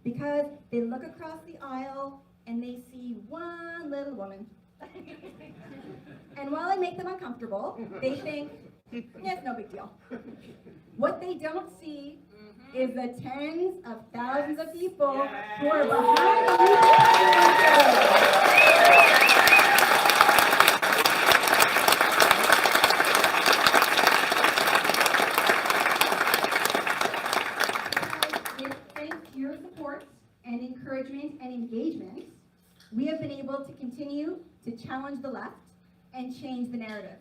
Because they look across the aisle and they see one little woman. And while I make them uncomfortable, they think, yeah, it's no big deal. What they don't see is the tens of thousands of people who are behind your support and encouragement and engagement, we have been able to continue to challenge the left and change the narrative,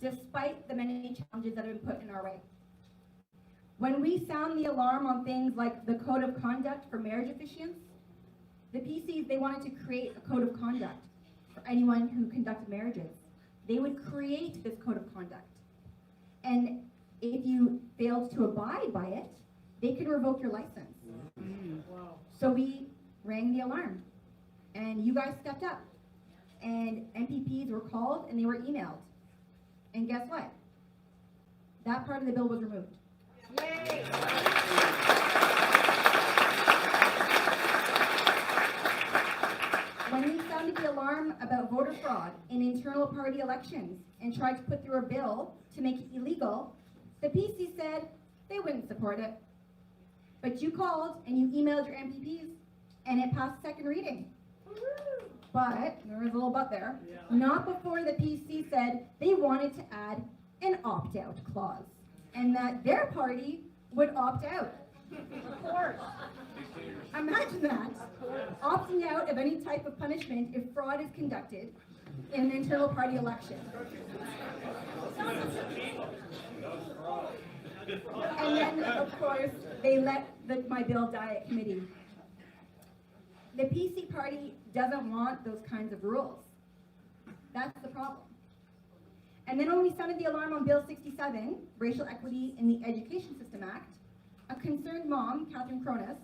despite the many challenges that have been put in our way. When we sound the alarm on things like the code of conduct for marriage officiants, the PCs, they wanted to create a code of conduct for anyone who conducted marriages. They would create this code of conduct. And if you failed to abide by it, they could revoke your license. So we rang the alarm, and you guys stepped up, and MPPs were called and they were emailed. And guess what? That part of the bill was removed. Yay. When we sounded the alarm about voter fraud in internal party elections and tried to put through a bill to make it illegal, the PC said they wouldn't support it. But you called and you emailed your MPPs, and it passed second reading. But, there was a little but there, not before the PC said they wanted to add an opt-out clause, and that their party would opt out. Of course. Imagine that, opting out of any type of punishment if fraud is conducted in an internal party election. And then, of course, they let my bill die at committee. The PC party doesn't want those kinds of rules. That's the problem. And then when we sounded the alarm on Bill 67, Racial Equity in the Education System Act, a concerned mom, Catherine Cronus,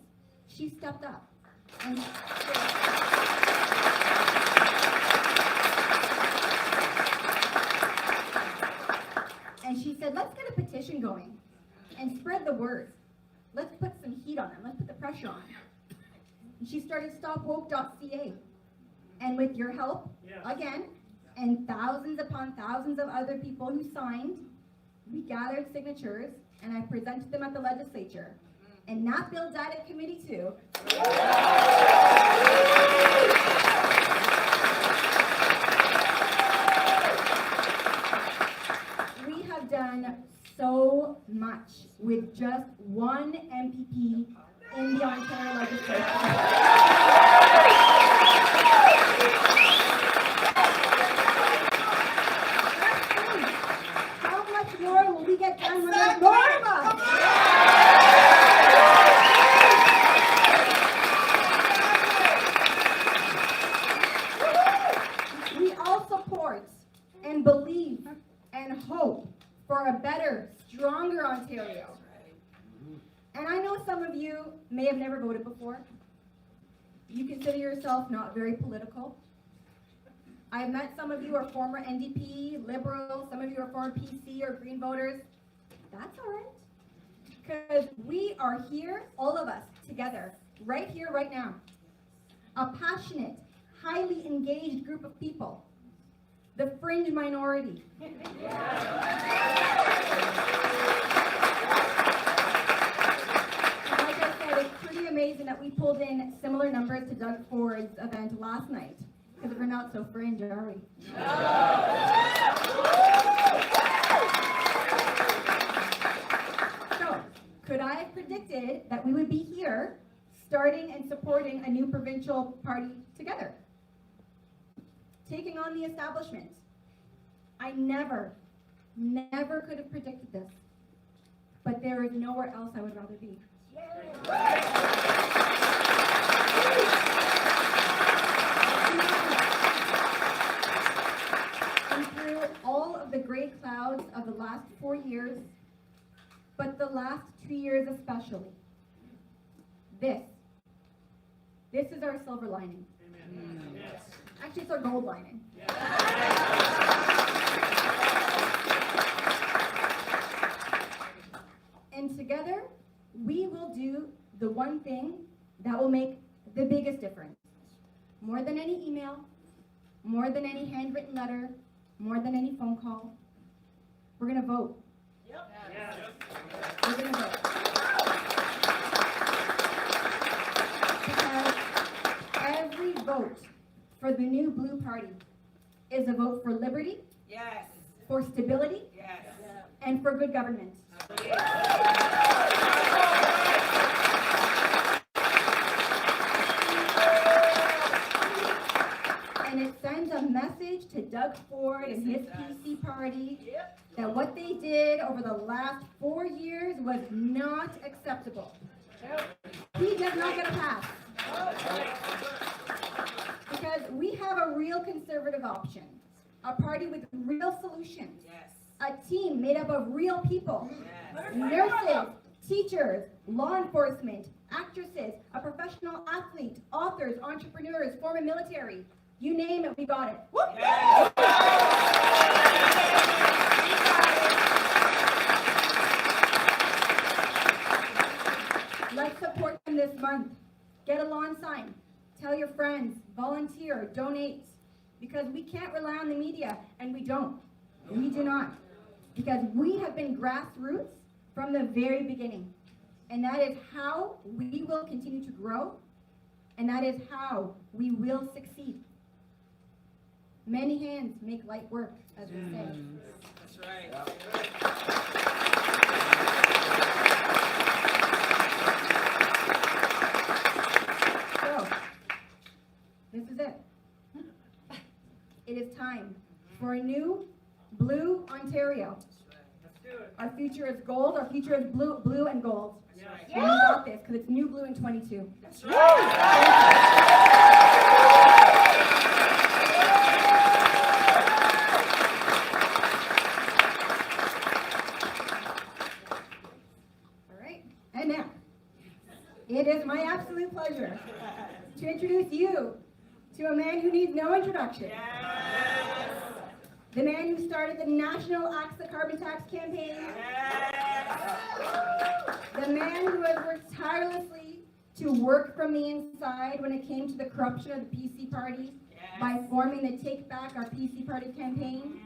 she stepped up. And she said, let's get a petition going and spread the word. Let's put some heat on them. Let's put the pressure on. And she started stopwoke.ca. And with your help, again, and thousands upon thousands of other people who signed, we gathered signatures and I presented them at the legislature. And that bill died at committee too. We have done so much with just one MPP in the Ontario legislature. How much more will we get done when there's more of us? We all support and believe and hope for a better, stronger Ontario. And I know some of you may have never voted before. You consider yourself not very political. I've met some of you are former NDP, Liberal, some of you are former PC or Green voters. That's all right. Because we are here, all of us, together, right here, right now. A passionate, highly engaged group of people. The fringe minority. Like I said, it's pretty amazing that we pulled in similar numbers to Doug Ford's event last night. Because we're not so fringe, are we? So, could I have predicted that we would be here, starting and supporting a new provincial party together? Taking on the establishment. I never could have predicted this. But there is nowhere else I would rather be. And through all of the gray clouds of the last 4 years, but the last 2 years especially, this is our silver lining. Actually, it's our gold lining. And together, we will do the one thing that will make the biggest difference. More than any email, more than any handwritten letter, more than any phone call. We're going to vote. We're going to vote. Because every vote for the new Blue Party is a vote for liberty, Yes. for stability, Yes. and for good government. And it sends a message to Doug Ford and his PC party that what they did over the last 4 years was not acceptable. He does not get a pass. Because we have a real conservative option, a party with real solutions, a team made up of real people, nurses, teachers, law enforcement, actresses, a professional athlete, authors, entrepreneurs, former military. You name it, we got it. Let's support them this month. Get a lawn sign. Tell your friends, volunteer, donate. Because we can't rely on the media, and we don't. We do not. Because we have been grassroots from the very beginning. And that is how we will continue to grow, and that is how we will succeed. Many hands make light work, as we say. That's right. So, this is it. It is time for a new Blue Ontario. Our future is gold. Our future is blue and gold. And we got this because it's new blue in 22. All right, and now, it is my absolute pleasure to introduce you to a man who needs no introduction. The man who started the National Axe the Carbon Tax campaign. The man who has worked tirelessly to work from the inside when it came to the corruption of the PC Party by forming the Take Back Our PC Party campaign.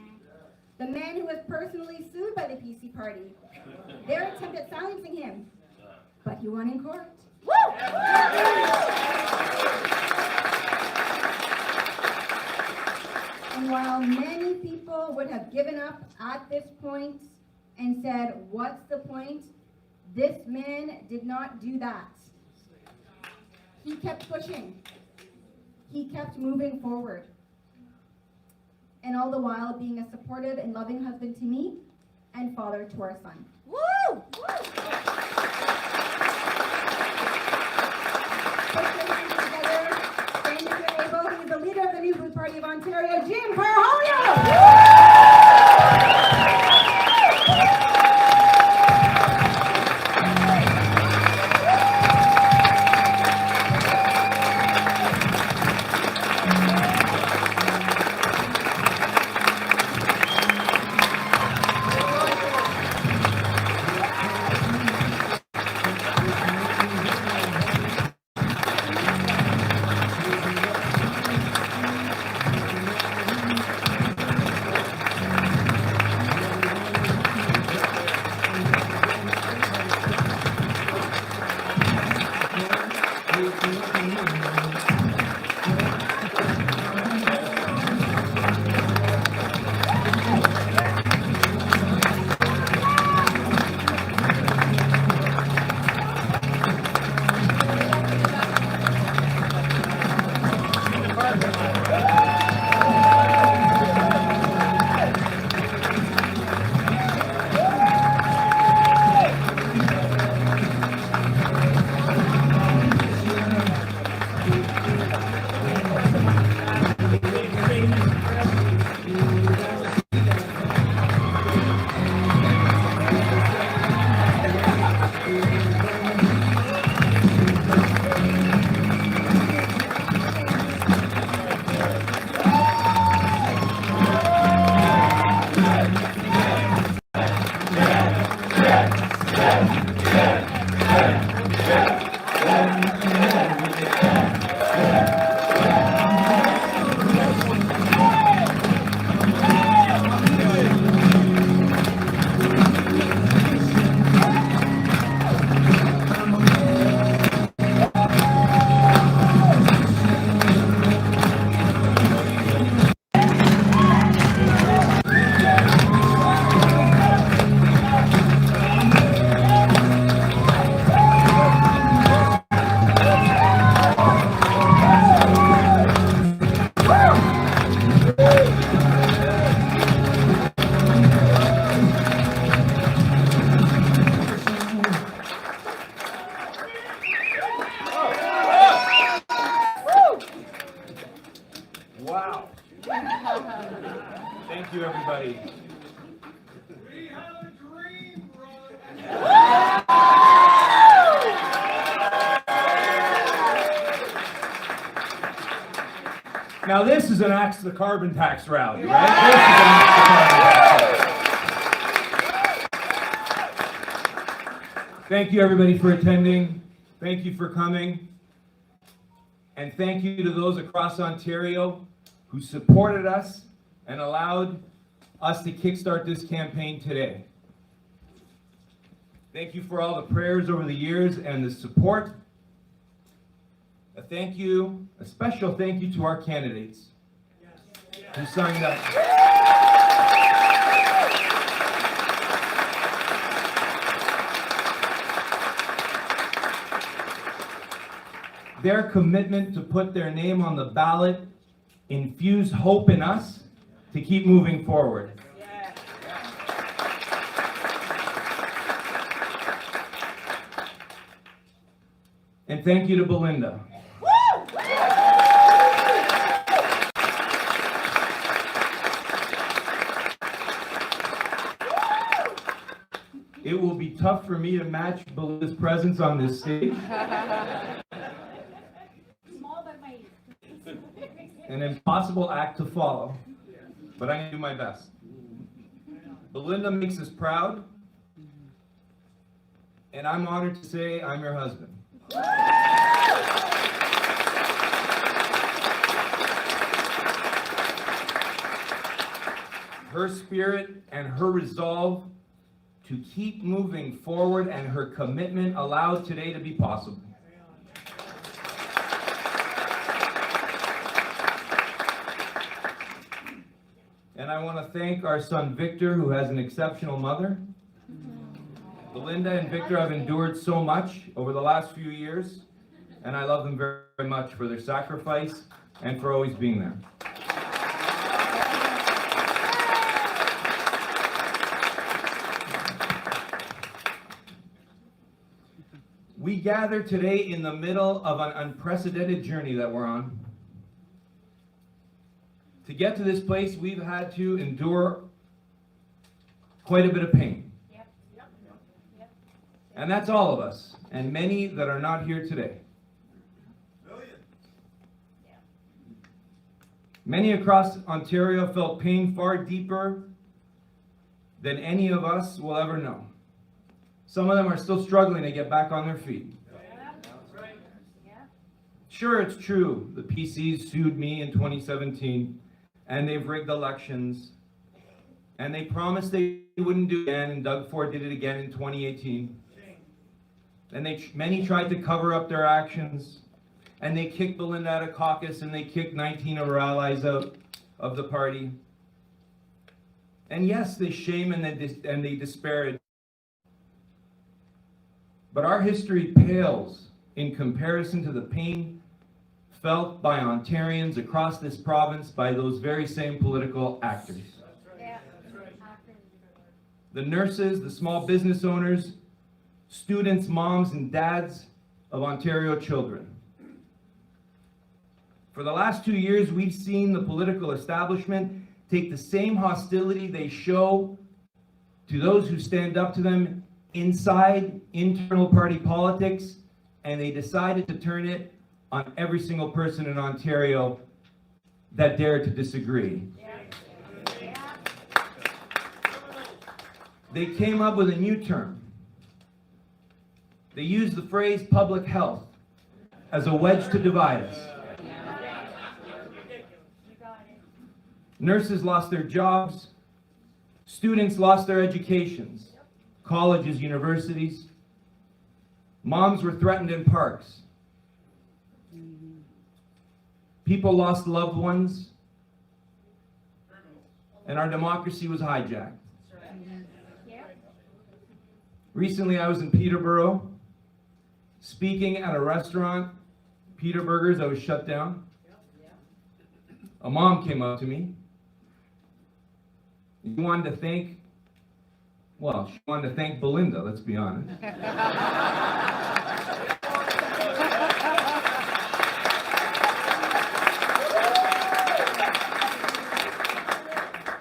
The man who was personally sued by the PC Party. Their attempt at silencing him, but he won in court. And while many people would have given up at this point and said, what's the point? This man did not do that. He kept pushing. He kept moving forward. And all the while being a supportive and loving husband to me and father to our son. Woo! He's the leader of the New Blue Party of Ontario, Jim Carolio! Wow. Thank you, everybody. Now this is an Axe the Carbon Tax rally, right? This is an Axe the Carbon Tax. Thank you, everybody, for attending. Thank you for coming. And thank you to those across Ontario who supported us and allowed us to kickstart this campaign today. Thank you for all the prayers over the years and the support. A thank you, a special thank you to our candidates who signed up. Their commitment to put their name on the ballot infused hope in us to keep moving forward. And thank you to Belinda. It will be tough for me to match Belinda's presence on this stage. Small but mighty. An impossible act to follow, but I'm gonna do my best. Belinda makes us proud, and I'm honored to say I'm your husband. Her spirit and her resolve to keep moving forward and her commitment allowed today to be possible. And I want to thank our son Victor, who has an exceptional mother. Belinda and Victor have endured so much over the last few years, and I love them very, very much for their sacrifice and for always being there. We gather today in the middle of an unprecedented journey that we're on. To get to this place, we've had to endure quite a bit of pain. And that's all of us, and many that are not here today. Many across Ontario felt pain far deeper than any of us will ever know. Some of them are still struggling to get back on their feet. Sure, it's true, the PCs sued me in 2017, and they've rigged elections, and they promised they wouldn't do it again, and Doug Ford did it again in 2018. And many tried to cover up their actions, and they kicked Belinda out of caucus, and they kicked 19 of her allies out of the party. And yes, they shame and they disparage. But our history pales in comparison to the pain felt by Ontarians across this province by those very same political actors. The nurses, the small business owners, students, moms, and dads of Ontario children. For the last 2 years, we've seen the political establishment take the same hostility they show to those who stand up to them inside internal party politics, and they decided to turn it on every single person in Ontario that dared to disagree. They came up with a new term. They used the phrase public health as a wedge to divide us. Nurses lost their jobs. Students lost their educations. Colleges, universities. Moms were threatened in parks. People lost loved ones. And our democracy was hijacked. Recently, I was in Peterborough, speaking at a restaurant, Peter Burgers, that was shut down. A mom came up to me. She wanted to thank Belinda, let's be honest.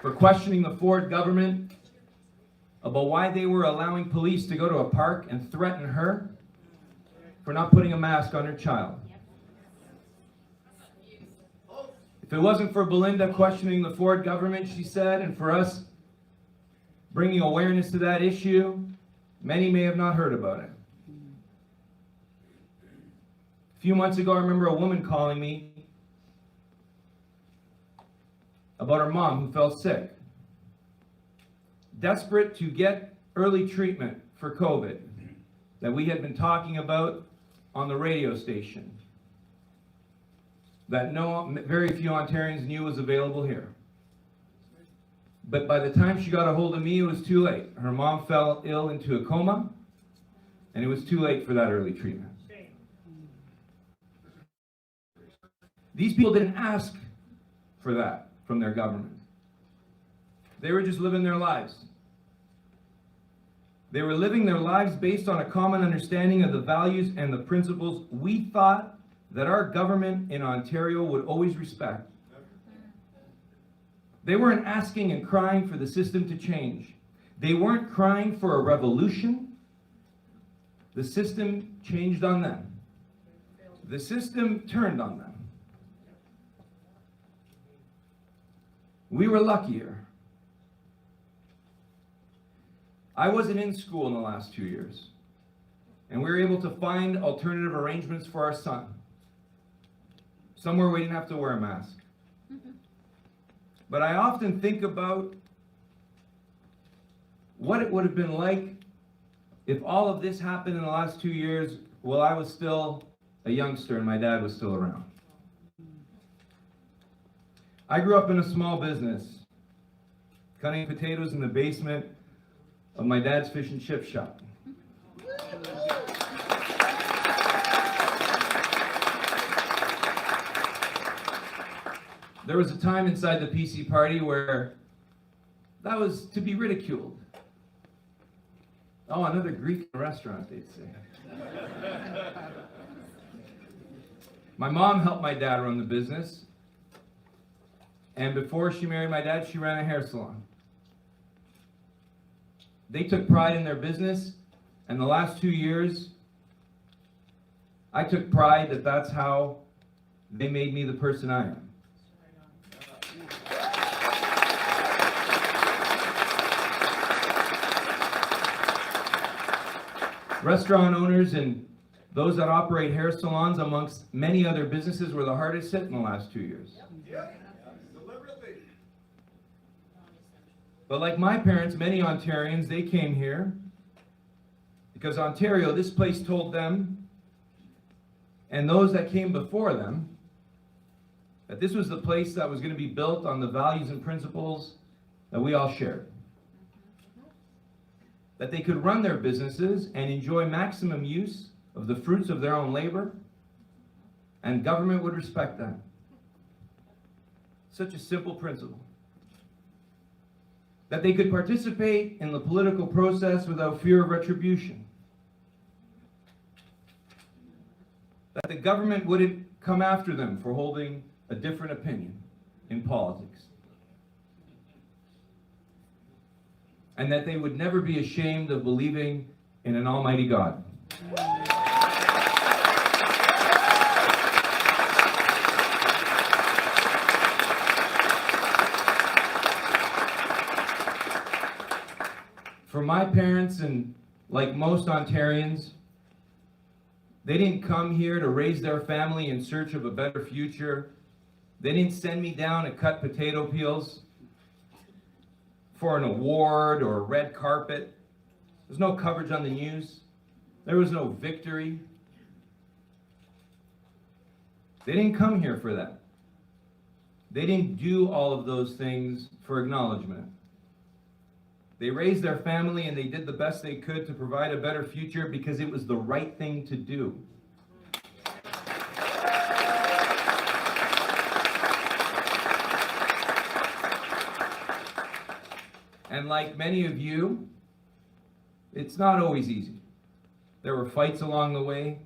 For questioning the Ford government about why they were allowing police to go to a park and threaten her for not putting a mask on her child. If it wasn't for Belinda questioning the Ford government, she said, and for us bringing awareness to that issue, many may have not heard about it. A few months ago, I remember a woman calling me about her mom who fell sick. Desperate to get early treatment for COVID that we had been talking about on the radio station, that very few Ontarians knew was available here. But by the time she got a hold of me, it was too late. Her mom fell ill into a coma, and it was too late for that early treatment. These people didn't ask for that from their government. They were just living their lives. They were living their lives based on a common understanding of the values and the principles we thought that our government in Ontario would always respect. They weren't asking and crying for the system to change. They weren't crying for a revolution. The system changed on them. The system turned on them. We were luckier. I wasn't in school in the last 2 years, and we were able to find alternative arrangements for our son. Somewhere we didn't have to wear a mask. But I often think about what it would have been like if all of this happened in the last 2 years while I was still a youngster and my dad was still around. I grew up in a small business, cutting potatoes in the basement of my dad's fish and chip shop. There was a time inside the PC party where that was to be ridiculed. Oh, another Greek restaurant, they'd say. My mom helped my dad run the business, and before she married my dad, she ran a hair salon. They took pride in their business, and the last 2 years, I took pride that that's how they made me the person I am. Restaurant owners and those that operate hair salons, amongst many other businesses, were the hardest hit in the last 2 years. But like my parents, many Ontarians, they came here because Ontario, this place told them, and those that came before them, that this was the place that was going to be built on the values and principles that we all shared. That they could run their businesses and enjoy maximum use of the fruits of their own labor, and government would respect that. Such a simple principle. That they could participate in the political process without fear of retribution. That the government wouldn't come after them for holding a different opinion in politics. And that they would never be ashamed of believing in an almighty God. For my parents, and like most Ontarians, they didn't come here to raise their family in search of a better future. They didn't send me down to cut potato peels for an award or a red carpet. There's no coverage on the news. There was no victory. They didn't come here for that. They didn't do all of those things for acknowledgement. They raised their family and they did the best they could to provide a better future because it was the right thing to do. And like many of you, it's not always easy. There were fights along the way.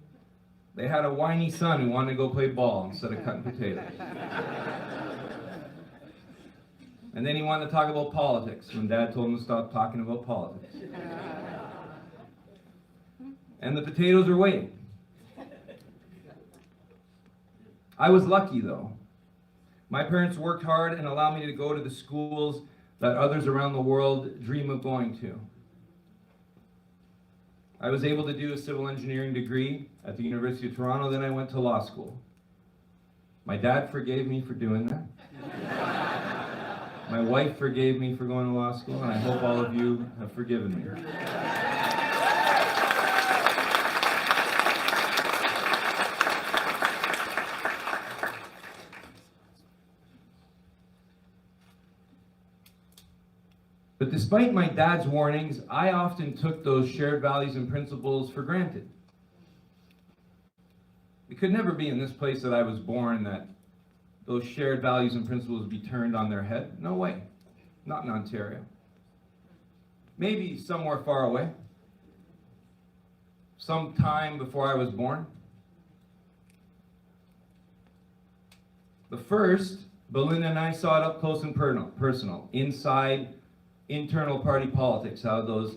They had a whiny son who wanted to go play ball instead of cutting potatoes. And then he wanted to talk about politics when Dad told him to stop talking about politics. And the potatoes are waiting. I was lucky though. My parents worked hard and allowed me to go to the schools that others around the world dream of going to. I was able to do a civil engineering degree at the University of Toronto, then I went to law school. My dad forgave me for doing that. My wife forgave me for going to law school, and I hope all of you have forgiven me. But despite my dad's warnings, I often took those shared values and principles for granted. It could never be in this place that I was born that those shared values and principles would be turned on their head. No way. Not in Ontario. Maybe somewhere far away. some time before I was born. The first, Belinda and I saw it up close and personal, inside internal party politics, how those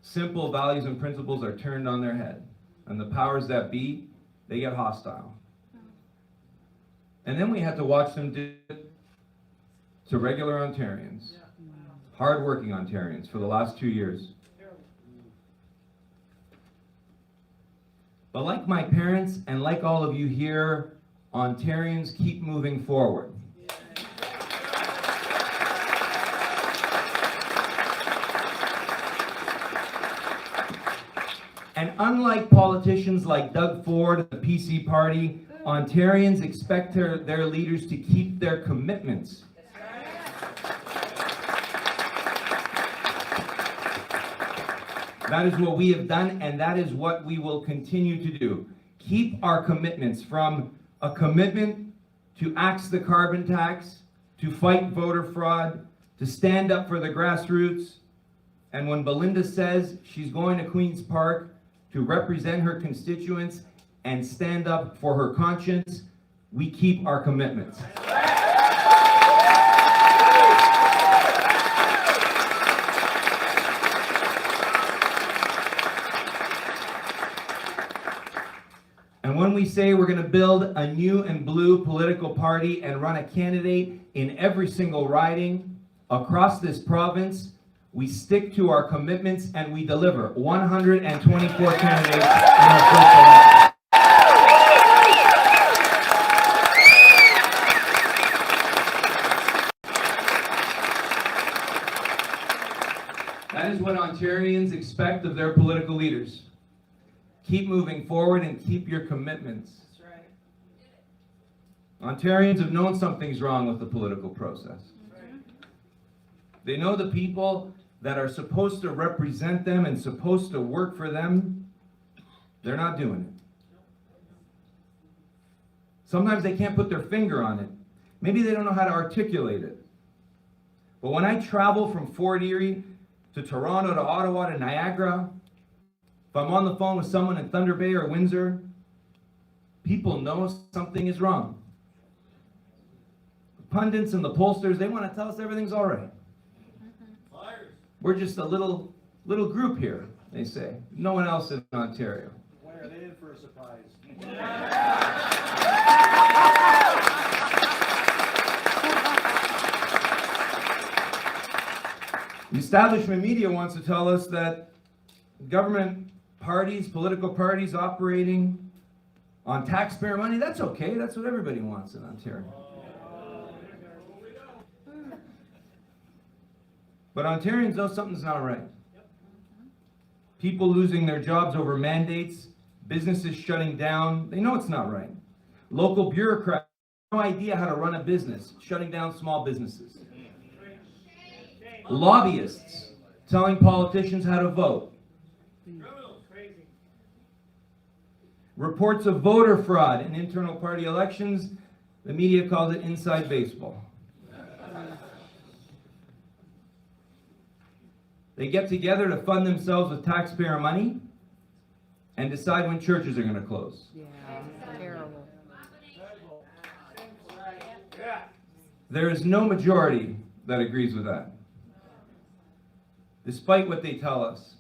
simple values and principles are turned on their head. And the powers that be, they get hostile. And then we had to watch them do it to regular Ontarians, hard-working Ontarians for the last 2 years. But like my parents and like all of you here, Ontarians keep moving forward. And unlike politicians like Doug Ford and the PC Party, Ontarians expect their leaders to keep their commitments. That is what we have done, and that is what we will continue to do. Keep our commitments, from a commitment to axe the carbon tax, to fight voter fraud, to stand up for the grassroots. And when Belinda says she's going to Queen's Park to represent her constituents and stand up for her conscience, we keep our commitments. And when we say we're going to build a new and blue political party and run a candidate in every single riding across this province, we stick to our commitments and we deliver 124 candidates in our first election. That is what Ontarians expect of their political leaders. Keep moving forward and keep your commitments. That's right. Ontarians have known something's wrong with the political process. They know the people that are supposed to represent them and supposed to work for them, they're not doing it. Sometimes they can't put their finger on it. Maybe they don't know how to articulate it. But when I travel from Fort Erie to Toronto to Ottawa to Niagara, if I'm on the phone with someone in Thunder Bay or Windsor, people know something is wrong. The pundits and the pollsters, they want to tell us everything's all right. We're just a little group here, they say. No one else in Ontario. Why are they in for a surprise? The establishment media wants to tell us that government parties, political parties operating on taxpayer money, that's okay. That's what everybody wants in Ontario. But Ontarians know something's not right. People losing their jobs over mandates, businesses shutting down, they know it's not right. Local bureaucrats have no idea how to run a business, shutting down small businesses. Lobbyists telling politicians how to vote. Reports of voter fraud in internal party elections, the media calls it inside baseball. They get together to fund themselves with taxpayer money and decide when churches are going to close. Yeah, terrible. There is no majority that agrees with that. Despite what they tell us,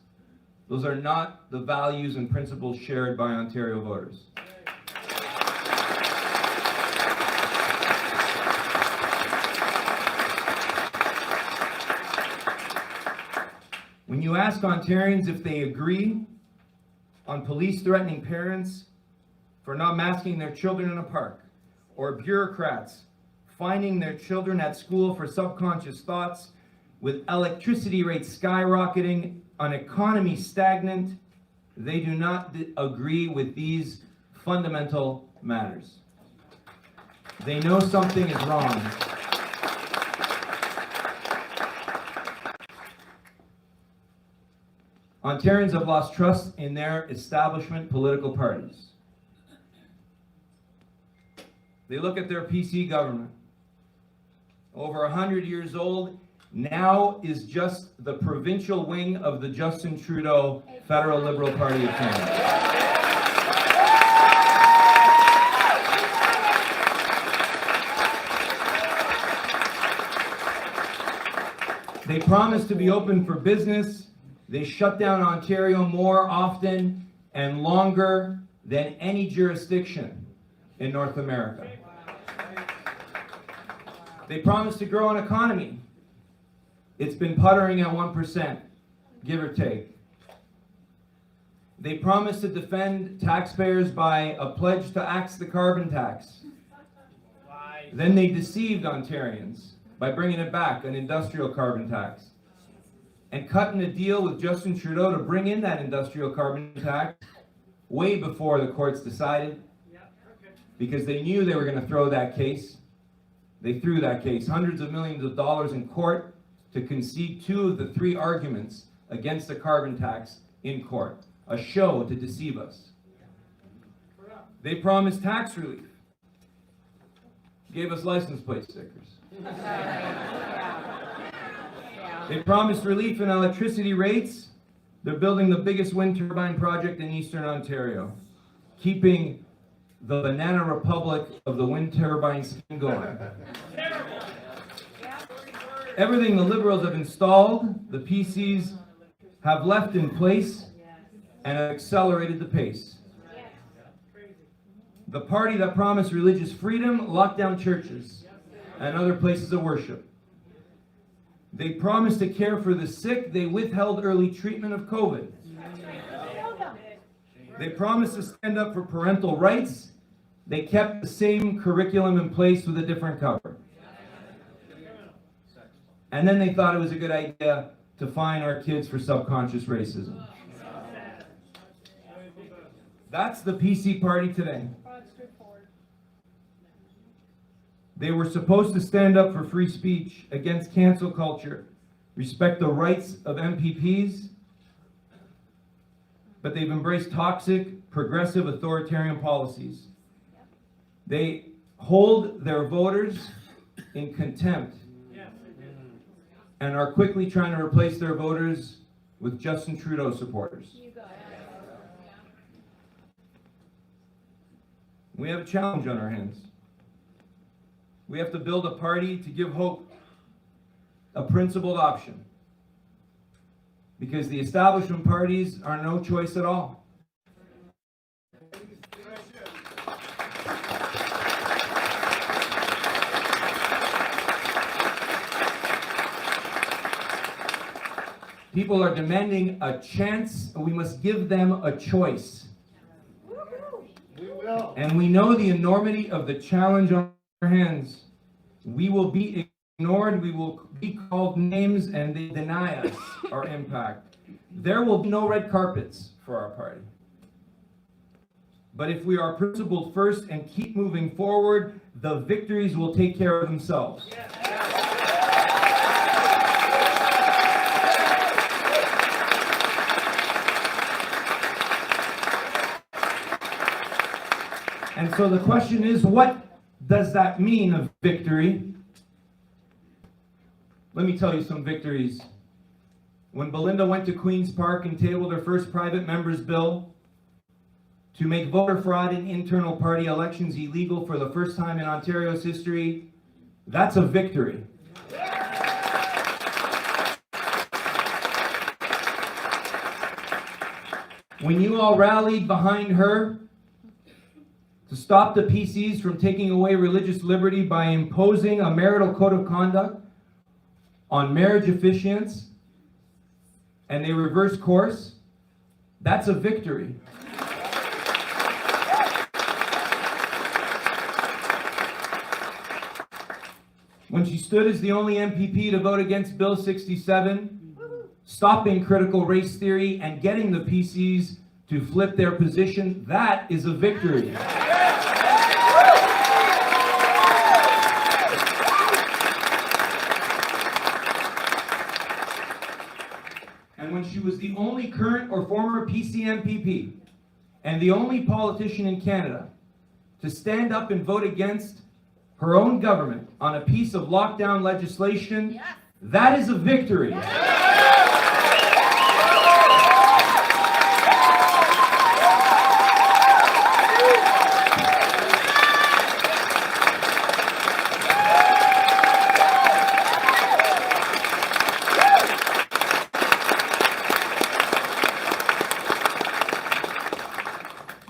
those are not the values and principles shared by Ontario voters. When you ask Ontarians if they agree on police threatening parents for not masking their children in a park, or bureaucrats finding their children at school for subconscious thoughts, with electricity rates skyrocketing, an economy stagnant, they do not agree with these fundamental matters. They know something is wrong. Ontarians have lost trust in their establishment political parties. They look at their PC government, over 100 years old, now is just the provincial wing of the Justin Trudeau Federal Liberal Party of Canada. They promised to be open for business. They shut down Ontario more often and longer than any jurisdiction in North America. They promised to grow an economy. It's been puttering at 1%, give or take. They promised to defend taxpayers by a pledge to axe the carbon tax. Then they deceived Ontarians by bringing it back, an industrial carbon tax, and cutting a deal with Justin Trudeau to bring in that industrial carbon tax way before the courts decided, because they knew they were going to throw that case. They threw that case, hundreds of millions of dollars in court, to concede 2 of the 3 arguments against the carbon tax in court, a show to deceive us. They promised tax relief, gave us license plate stickers. They promised relief in electricity rates. They're building the biggest wind turbine project in Eastern Ontario, keeping the banana republic of the wind turbine scheme going. Everything the Liberals have installed, the PCs have left in place and have accelerated the pace. The party that promised religious freedom locked down churches and other places of worship. They promised to care for the sick. They withheld early treatment of COVID. They promised to stand up for parental rights. They kept the same curriculum in place with a different cover. And then they thought it was a good idea to fine our kids for subconscious racism. That's the PC party today. They were supposed to stand up for free speech, against cancel culture, respect the rights of MPPs, but they've embraced toxic, progressive, authoritarian policies. They hold their voters in contempt and are quickly trying to replace their voters with Justin Trudeau supporters. We have a challenge on our hands. We have to build a party to give hope, a principled option, because the establishment parties are no choice at all. People are demanding a chance, and we must give them a choice. We will. And we know the enormity of the challenge on our hands. We will be ignored, we will be called names, and they deny us our impact. There will be no red carpets for our party. But if we are principled first and keep moving forward, the victories will take care of themselves. And so the question is, what does that mean, a victory? Let me tell you some victories. When Belinda went to Queen's Park and tabled her first private member's bill to make voter fraud in internal party elections illegal for the first time in Ontario's history, that's a victory. When you all rallied behind her to stop the PCs from taking away religious liberty by imposing a marital code of conduct on marriage officiants, and they reversed course, that's a victory. When she stood as the only MPP to vote against Bill 67, stopping critical race theory and getting the PCs to flip their position, that is a victory. And when she was the only current or former PC MPP and the only politician in Canada to stand up and vote against her own government on a piece of lockdown legislation That is a victory.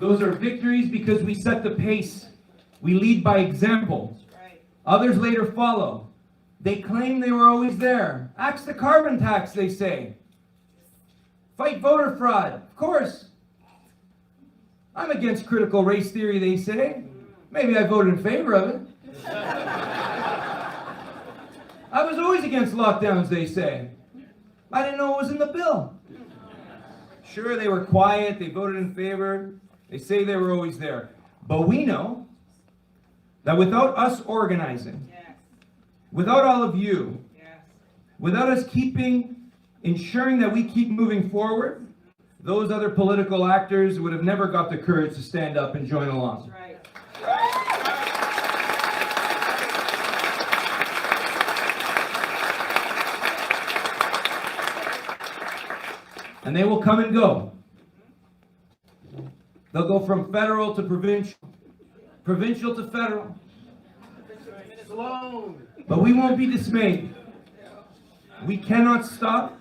Those are victories because we set the pace. We lead by example. Others later follow. They claim they were always there. Axe the carbon tax, they say. Fight voter fraud, of course. I'm against critical race theory, they say. Maybe I voted in favor of it. I was always against lockdowns, they say. I didn't know it was in the bill. Sure, they were quiet, they voted in favor. They say they were always there. But we know that without us organizing, without all of you, without us ensuring that we keep moving forward, those other political actors would have never got the courage to stand up and join along. And they will come and go. They'll go from federal to provincial, provincial to federal. But we won't be dismayed. We cannot stop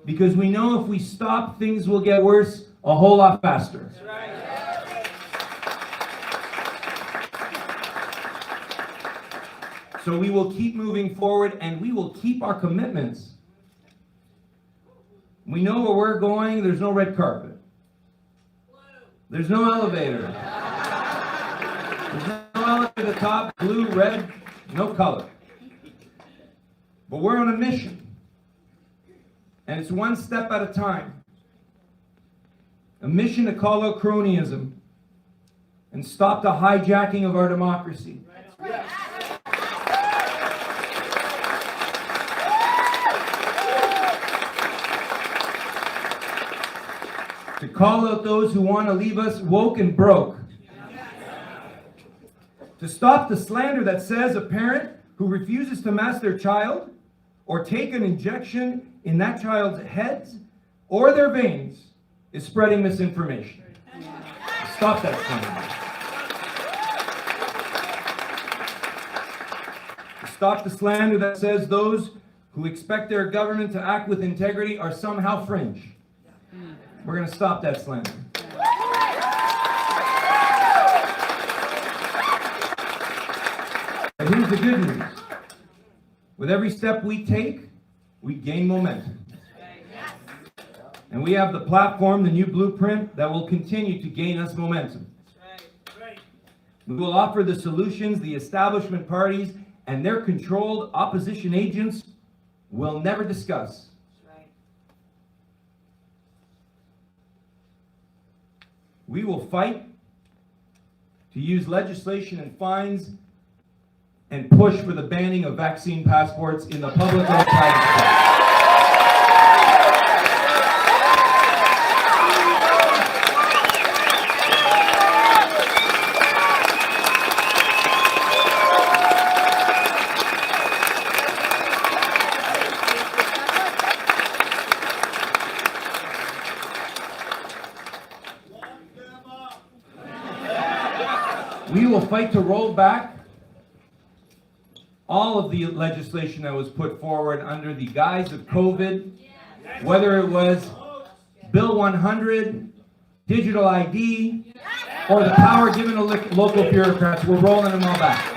because we know if we stop, things will get worse a whole lot faster. So we will keep moving forward and we will keep our commitments. We know where we're going. There's no red carpet. There's no elevator. There's no elevator at the top, blue, red, no color. But we're on a mission. And it's one step at a time. A mission to call out cronyism and stop the hijacking of our democracy. To call out those who want to leave us woke and broke. To stop the slander that says a parent who refuses to mask their child or take an injection in that child's heads or their veins is spreading misinformation. Stop that slander. Stop the slander that says those who expect their government to act with integrity are somehow fringe. We're going to stop that slander. But here's the good news. With every step we take, we gain momentum. And we have the platform, the new blueprint, that will continue to gain us momentum. We will offer the solutions the establishment parties and their controlled opposition agents will never discuss. We will fight to use legislation and fines and push for the banning of vaccine passports in the public or private sector. We will fight to roll back all of the legislation that was put forward under the guise of COVID, whether it was Bill 100, digital ID, or the power given to local bureaucrats. We're rolling them all back.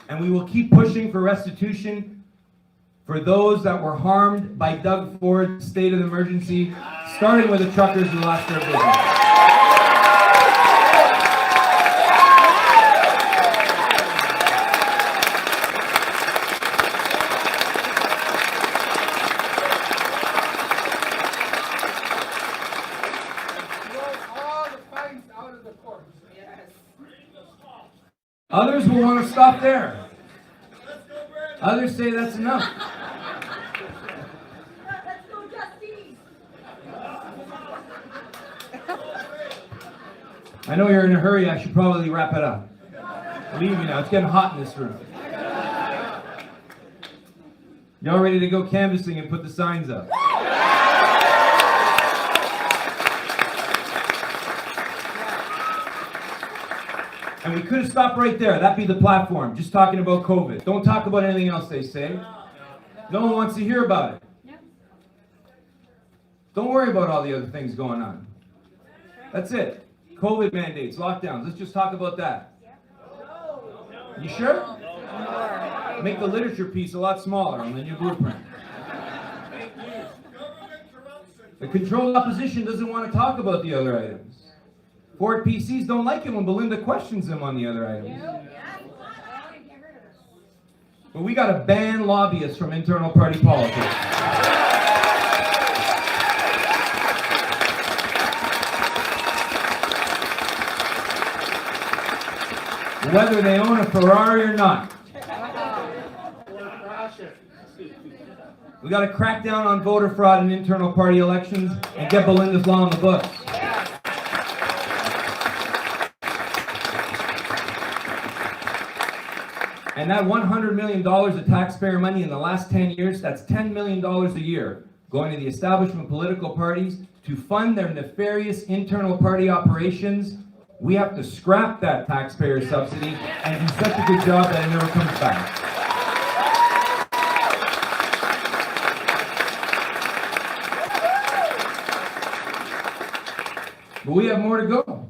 And we will keep pushing for restitution for those that were harmed by Doug Ford's state of emergency, starting with the truckers who lost their business. Others will want to stop there. Others say that's enough. I know you're in a hurry. I should probably wrap it up. Leave you now. It's getting hot in this room. Y'all ready to go canvassing and put the signs up? And we could have stopped right there. That'd be the platform. Just talking about COVID. Don't talk about anything else they say. No one wants to hear about it. Don't worry about all the other things going on. That's it. COVID mandates, lockdowns. Let's just talk about that. You sure? Make the literature piece a lot smaller on the new blueprint. The controlled opposition doesn't want to talk about the other items. Ford PCs don't like it when Belinda questions them on the other items. But we got to ban lobbyists from internal party politics. Whether they own a Ferrari or not. We got to crack down on voter fraud in internal party elections and get Belinda's law on the books. And that $100 million of taxpayer money in the last 10 years, that's $10 million a year going to the establishment political parties to fund their nefarious internal party operations. We have to scrap that taxpayer subsidy and do such a good job that it never comes back. But we have more to go.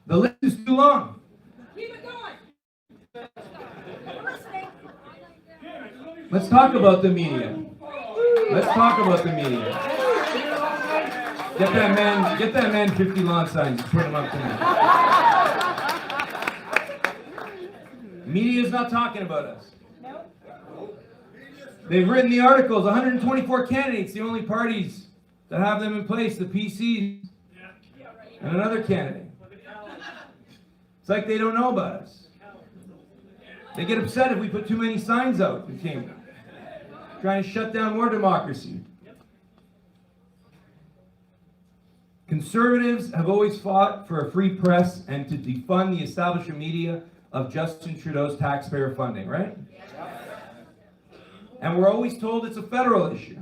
The list is too long. Let's talk about the media. Let's talk about the media. Get that man 50 lawn signs and put them up tonight. Media is not talking about us. They've written the articles, 124 candidates, the only parties that have them in place, the PCs, and another candidate. It's like they don't know about us. They get upset if we put too many signs out in Cambridge, trying to shut down more democracy. Conservatives have always fought for a free press and to defund the establishment media of Justin Trudeau's taxpayer funding, right? And we're always told it's a federal issue,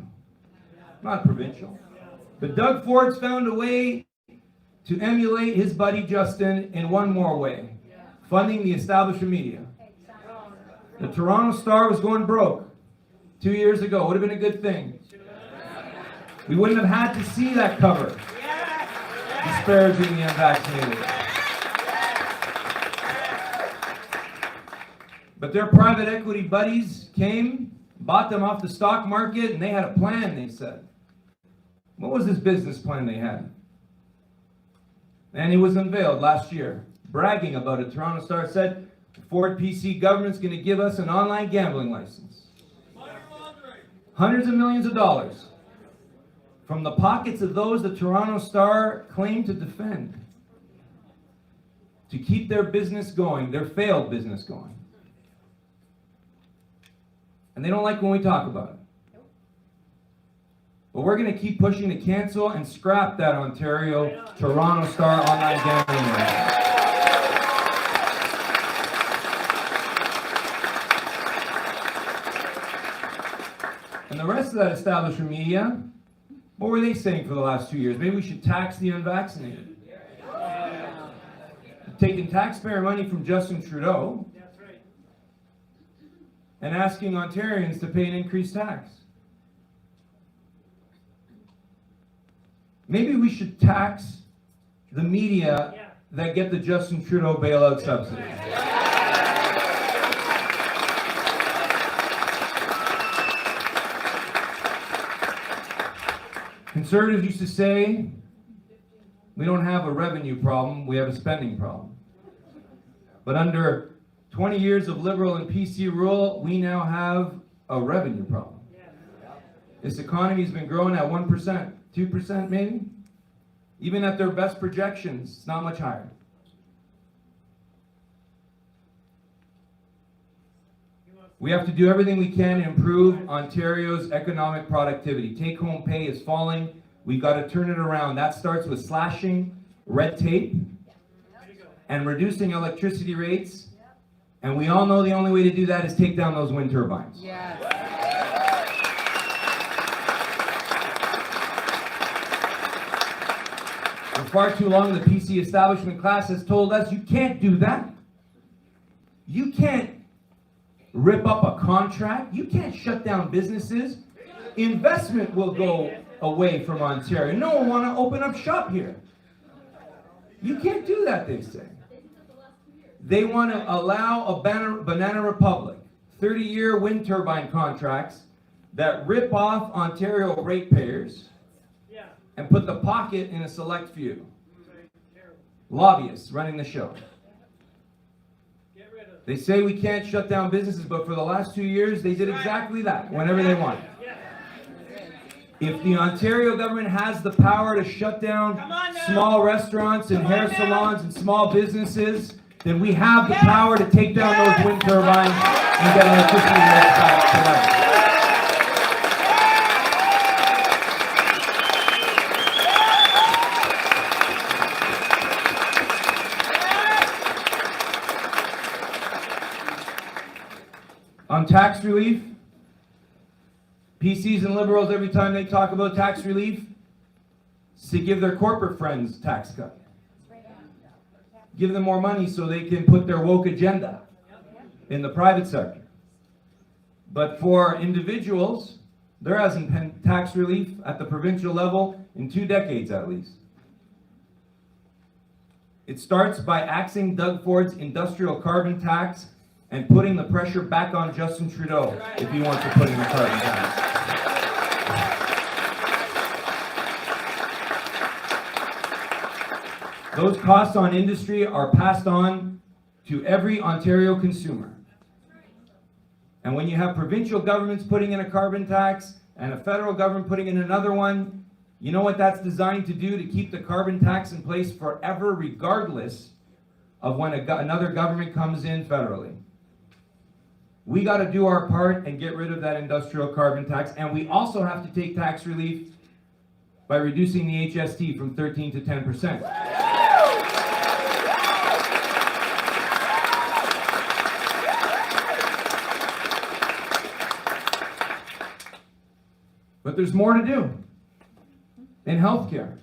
not provincial. But Doug Ford's found a way to emulate his buddy Justin in one more way, funding the establishment media. The Toronto Star was going broke 2 years ago. Would have been a good thing. We wouldn't have had to see that cover disparaging the unvaccinated. But their private equity buddies came, bought them off the stock market, and they had a plan, they said. What was this business plan they had? And it was unveiled last year, bragging about it. Toronto Star said, the Ford PC government's going to give us an online gambling license. Hundreds of millions of dollars from the pockets of those the Toronto Star claimed to defend, to keep their business going, their failed business going. And they don't like when we talk about it. But we're going to keep pushing to cancel and scrap that Ontario Toronto Star online gambling license. And the rest of that establishment media, what were they saying for the last 2 years? Maybe we should tax the unvaccinated. Taking taxpayer money from Justin Trudeau and asking Ontarians to pay an increased tax. Maybe we should tax the media that get the Justin Trudeau bailout subsidy. Conservatives used to say, we don't have a revenue problem, we have a spending problem. But under 20 years of Liberal and PC rule, we now have a revenue problem. This economy has been growing at 1%, 2% maybe. Even at their best projections, it's not much higher. We have to do everything we can to improve Ontario's economic productivity. Take-home pay is falling. We've got to turn it around. That starts with slashing red tape and reducing electricity rates. And we all know the only way to do that is take down those wind turbines. Yes. For far too long, the PC establishment class has told us you can't do that. You can't rip up a contract. You can't shut down businesses. Investment will go away from Ontario. No one want to open up shop here. You can't do that, they say. They want to allow a banana republic, 30-year wind turbine contracts that rip off Ontario ratepayers and put the pocket in a select few. Lobbyists running the show. They say we can't shut down businesses, but for the last 2 years, they did exactly that, whenever they want. If the Ontario government has the power to shut down small restaurants and hair salons and small businesses, then we have the power to take down those wind turbines and get electricity rates back to life. On tax relief, PCs and Liberals, every time they talk about tax relief, to give their corporate friends tax cut. Give them more money so they can put their woke agenda in the private sector. But for individuals, there hasn't been tax relief at the provincial level in 2 decades at least. It starts by axing Doug Ford's industrial carbon tax and putting the pressure back on Justin Trudeau if he wants to put in the carbon tax. Those costs on industry are passed on to every Ontario consumer. And when you have provincial governments putting in a carbon tax and a federal government putting in another one, you know what that's designed to do? To keep the carbon tax in place forever, regardless of when another government comes in federally. We got to do our part and get rid of that industrial carbon tax, and we also have to take tax relief by reducing the HST from 13 to 10%. But there's more to do in healthcare.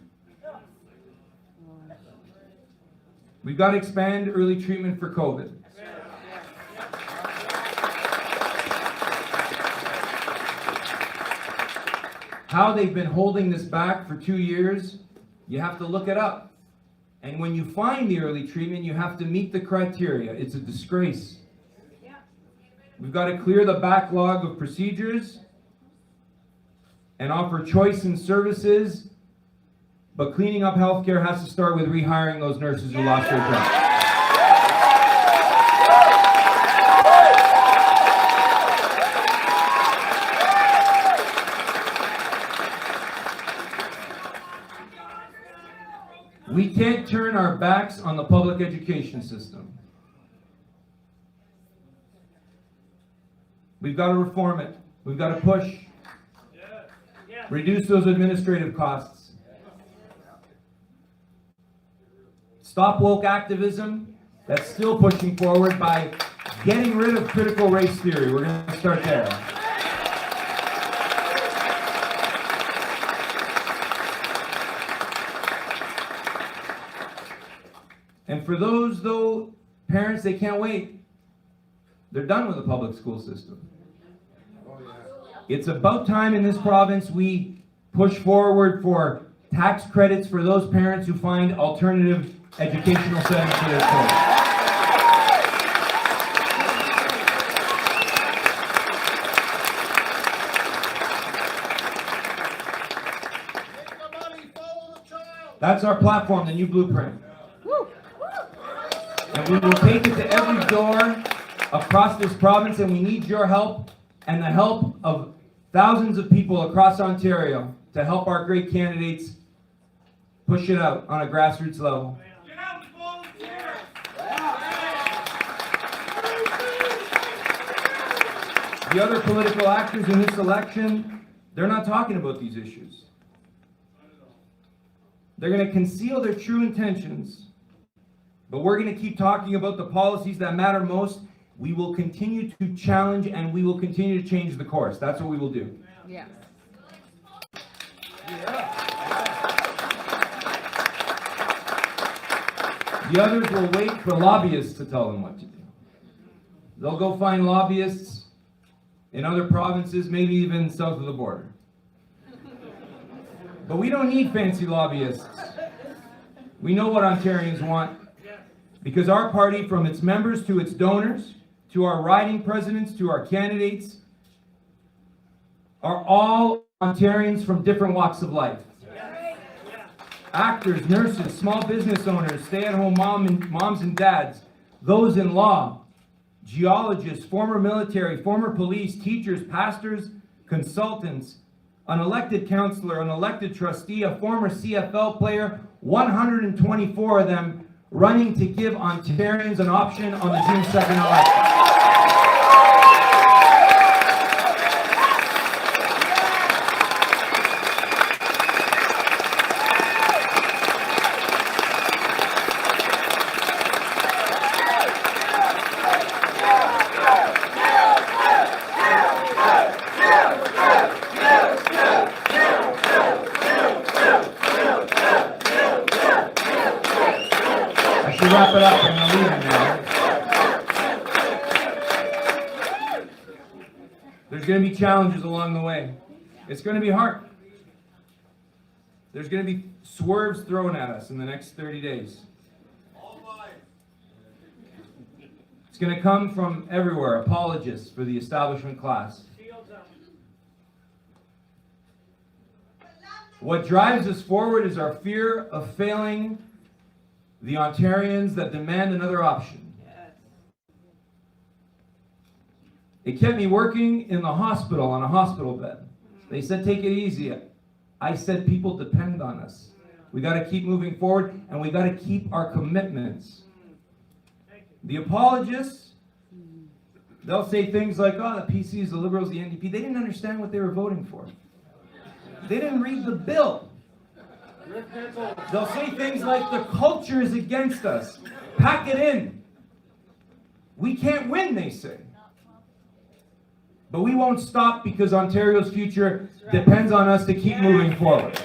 We've got to expand early treatment for COVID. How they've been holding this back for 2 years, you have to look it up. And when you find the early treatment, you have to meet the criteria. It's a disgrace. We've got to clear the backlog of procedures and offer choice in services, but cleaning up healthcare has to start with rehiring those nurses who lost their jobs. We can't turn our backs on the public education system. We've got to reform it. We've got to push. Reduce those administrative costs. Stop woke activism that's still pushing forward by getting rid of critical race theory. We're going to start there. And for those, though, parents, they can't wait. They're done with the public school system. It's about time in this province we push forward for tax credits for those parents who find alternative educational settings for their children. That's our platform, the new blueprint. And we will take it to every door across this province, and we need your help and the help of thousands of people across Ontario to help our great candidates push it out on a grassroots level. The other political actors in this election, they're not talking about these issues. They're going to conceal their true intentions. But we're going to keep talking about the policies that matter most. We will continue to challenge and we will continue to change the course. That's what we will do. Yeah. The others will wait for lobbyists to tell them what to do. They'll go find lobbyists in other provinces, maybe even south of the border. But we don't need fancy lobbyists. We know what Ontarians want. Because our party, from its members to its donors, to our riding presidents, to our candidates, are all Ontarians from different walks of life. Actors, nurses, small business owners, stay-at-home moms and dads, those in law, geologists, former military, former police, teachers, pastors, consultants, an elected councillor, an elected trustee, a former CFL player, 124 of them running to give Ontarians an option on the June 2nd election. Wrap it up and I'm leaving now. There's going to be challenges along the way. It's going to be hard. There's going to be swerves thrown at us in the next 30 days. It's going to come from everywhere. Apologists for the establishment class. What drives us forward is our fear of failing the Ontarians that demand another option. It kept me working in the hospital on a hospital bed. They said, take it easy. I said, people depend on us. We got to keep moving forward and we got to keep our commitments. The apologists, they'll say things like, oh, the PCs, the Liberals, the NDP. They didn't understand what they were voting for. They didn't read the bill. They'll say things like, the culture is against us. Pack it in. We can't win, they say. But we won't stop because Ontario's future depends on us to keep moving forward.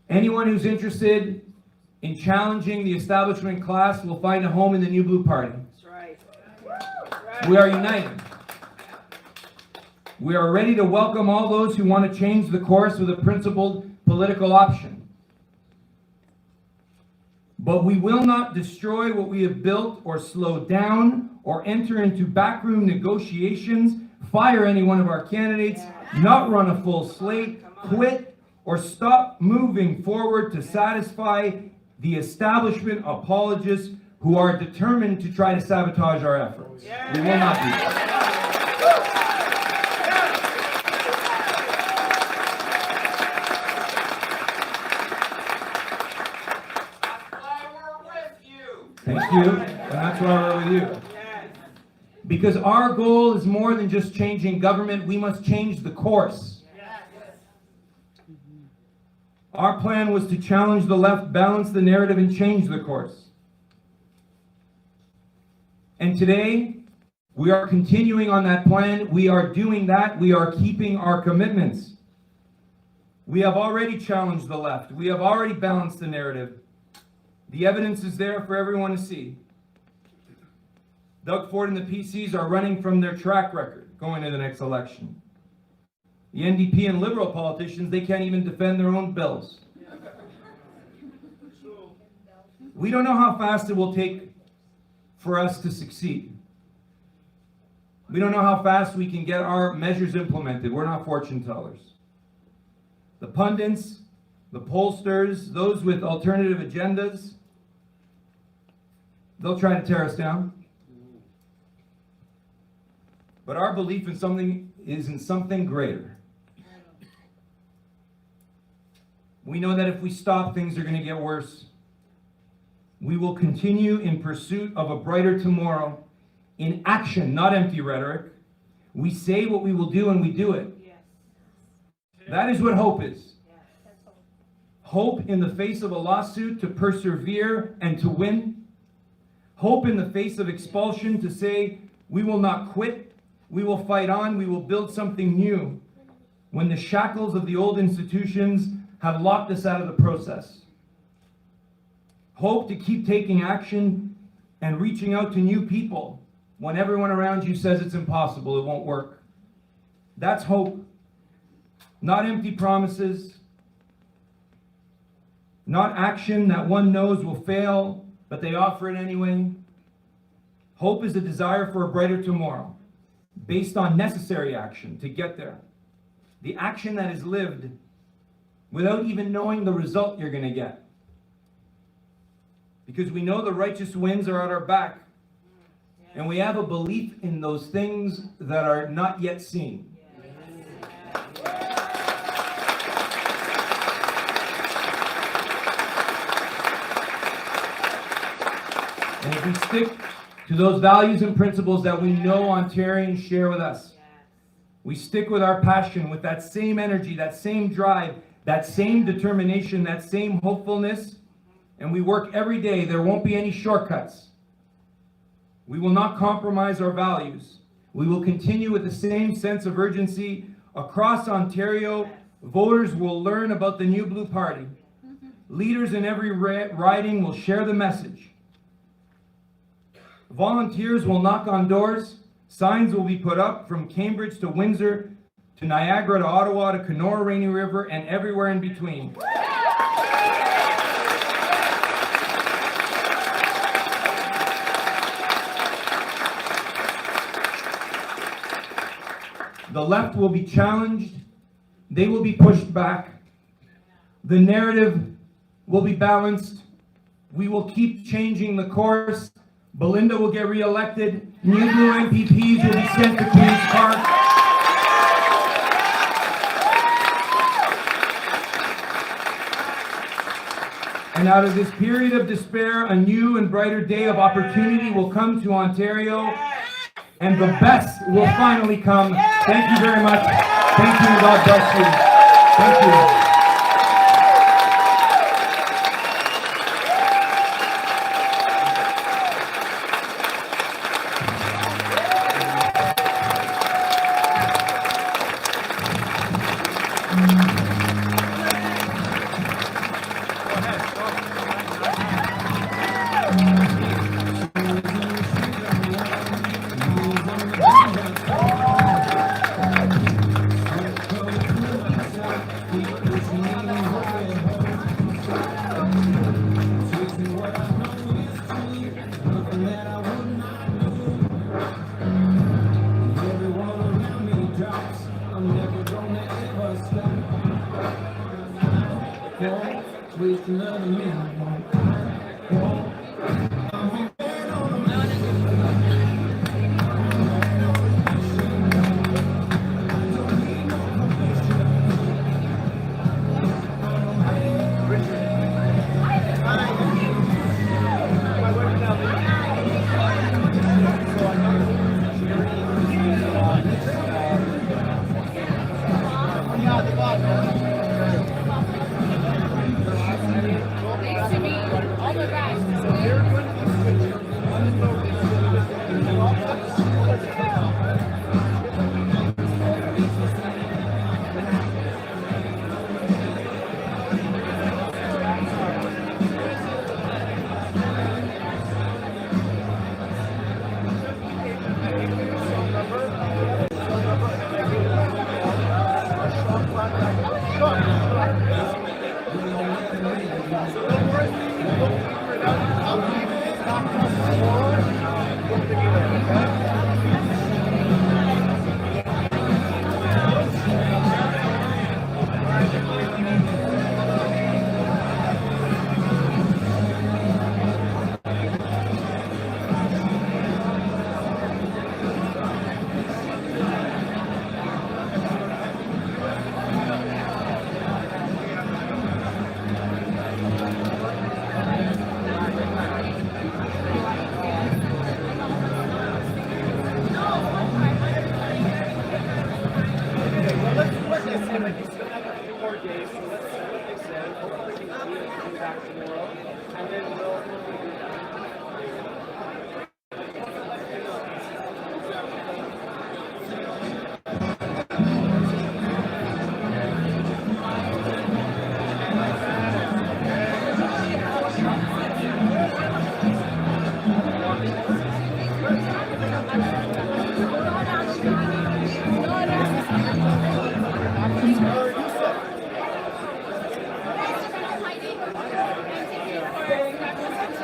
Anyone who's interested in challenging the establishment class will find a home in the New Blue Party. That's right. We are united. We are ready to welcome all those who want to change the course with a principled political option. But we will not destroy what we have built or slow down or enter into backroom negotiations, fire any one of our candidates, not run a full slate, quit, or stop moving forward to satisfy the establishment apologists who are determined to try to sabotage our efforts. We will not do that. Thank you, and that's why we're with you. Because our goal is more than just changing government, we must change the course. Our plan was to challenge the left, balance the narrative, and change the course. And today, we are continuing on that plan. We are doing that. We are keeping our commitments. We have already challenged the left. We have already balanced the narrative. The evidence is there for everyone to see. Doug Ford and the PCs are running from their track record going to the next election. The NDP and Liberal politicians, they can't even defend their own bills. We don't know how fast it will take for us to succeed. We don't know how fast we can get our measures implemented. We're not fortune tellers. The pundits, the pollsters, those with alternative agendas, they'll try to tear us down. But our belief in something is in something greater. We know that if we stop, things are going to get worse. We will continue in pursuit of a brighter tomorrow, in action, not empty rhetoric. We say what we will do and we do it. That is what hope is. Hope in the face of a lawsuit to persevere and to win. Hope in the face of expulsion to say, we will not quit, we will fight on, we will build something new when the shackles of the old institutions have locked us out of the process. Hope to keep taking action and reaching out to new people when everyone around you says it's impossible, it won't work. That's hope. Not empty promises, not action that one knows will fail, but they offer it anyway. Hope is a desire for a brighter tomorrow, based on necessary action to get there. The action that is lived without even knowing the result you're going to get. Because we know the righteous winds are at our back, and we have a belief in those things that are not yet seen. And if we stick to those values and principles that we know Ontarians share with us, we stick with our passion, with that same energy, that same drive, that same determination, that same hopefulness, and we work every day, there won't be any shortcuts. We will not compromise our values. We will continue with the same sense of urgency. Across Ontario, voters will learn about the New Blue Party. Leaders in every riding will share the message. Volunteers will knock on doors. Signs will be put up from Cambridge to Windsor, to Niagara to Ottawa to Kenora Rainy River, and everywhere in between. The left will be challenged. They will be pushed back. The narrative will be balanced. We will keep changing the course. Belinda will get re-elected. New Blue MPPs will be sent to Queen's Park. And out of this period of despair, a new and brighter day of opportunity will come to Ontario, and the best will finally come. Thank you very much. Thank you, and God bless you. Thank you.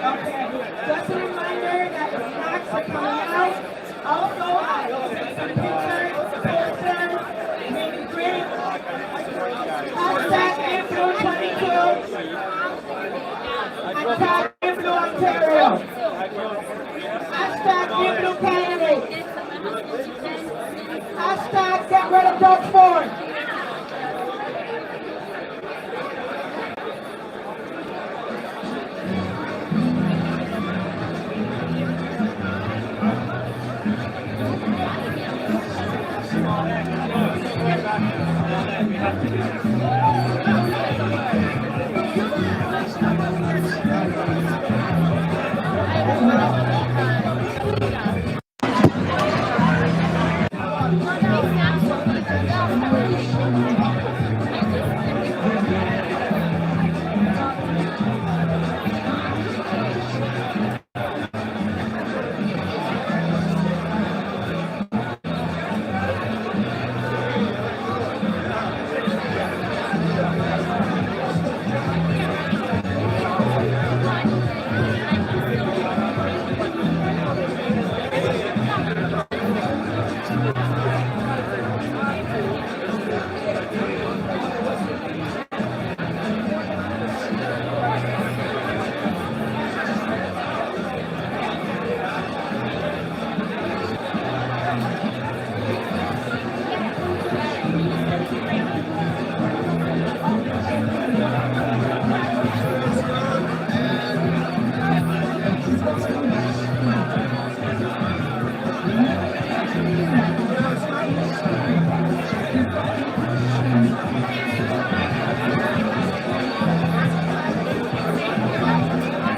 Okay, just a reminder that the snacks are coming out. Also, I will take some pictures, posters, meet and greet. Hashtag Influ22. Hashtag Influ Ontario. Hashtag Influ Candidate. Hashtag get rid of Doug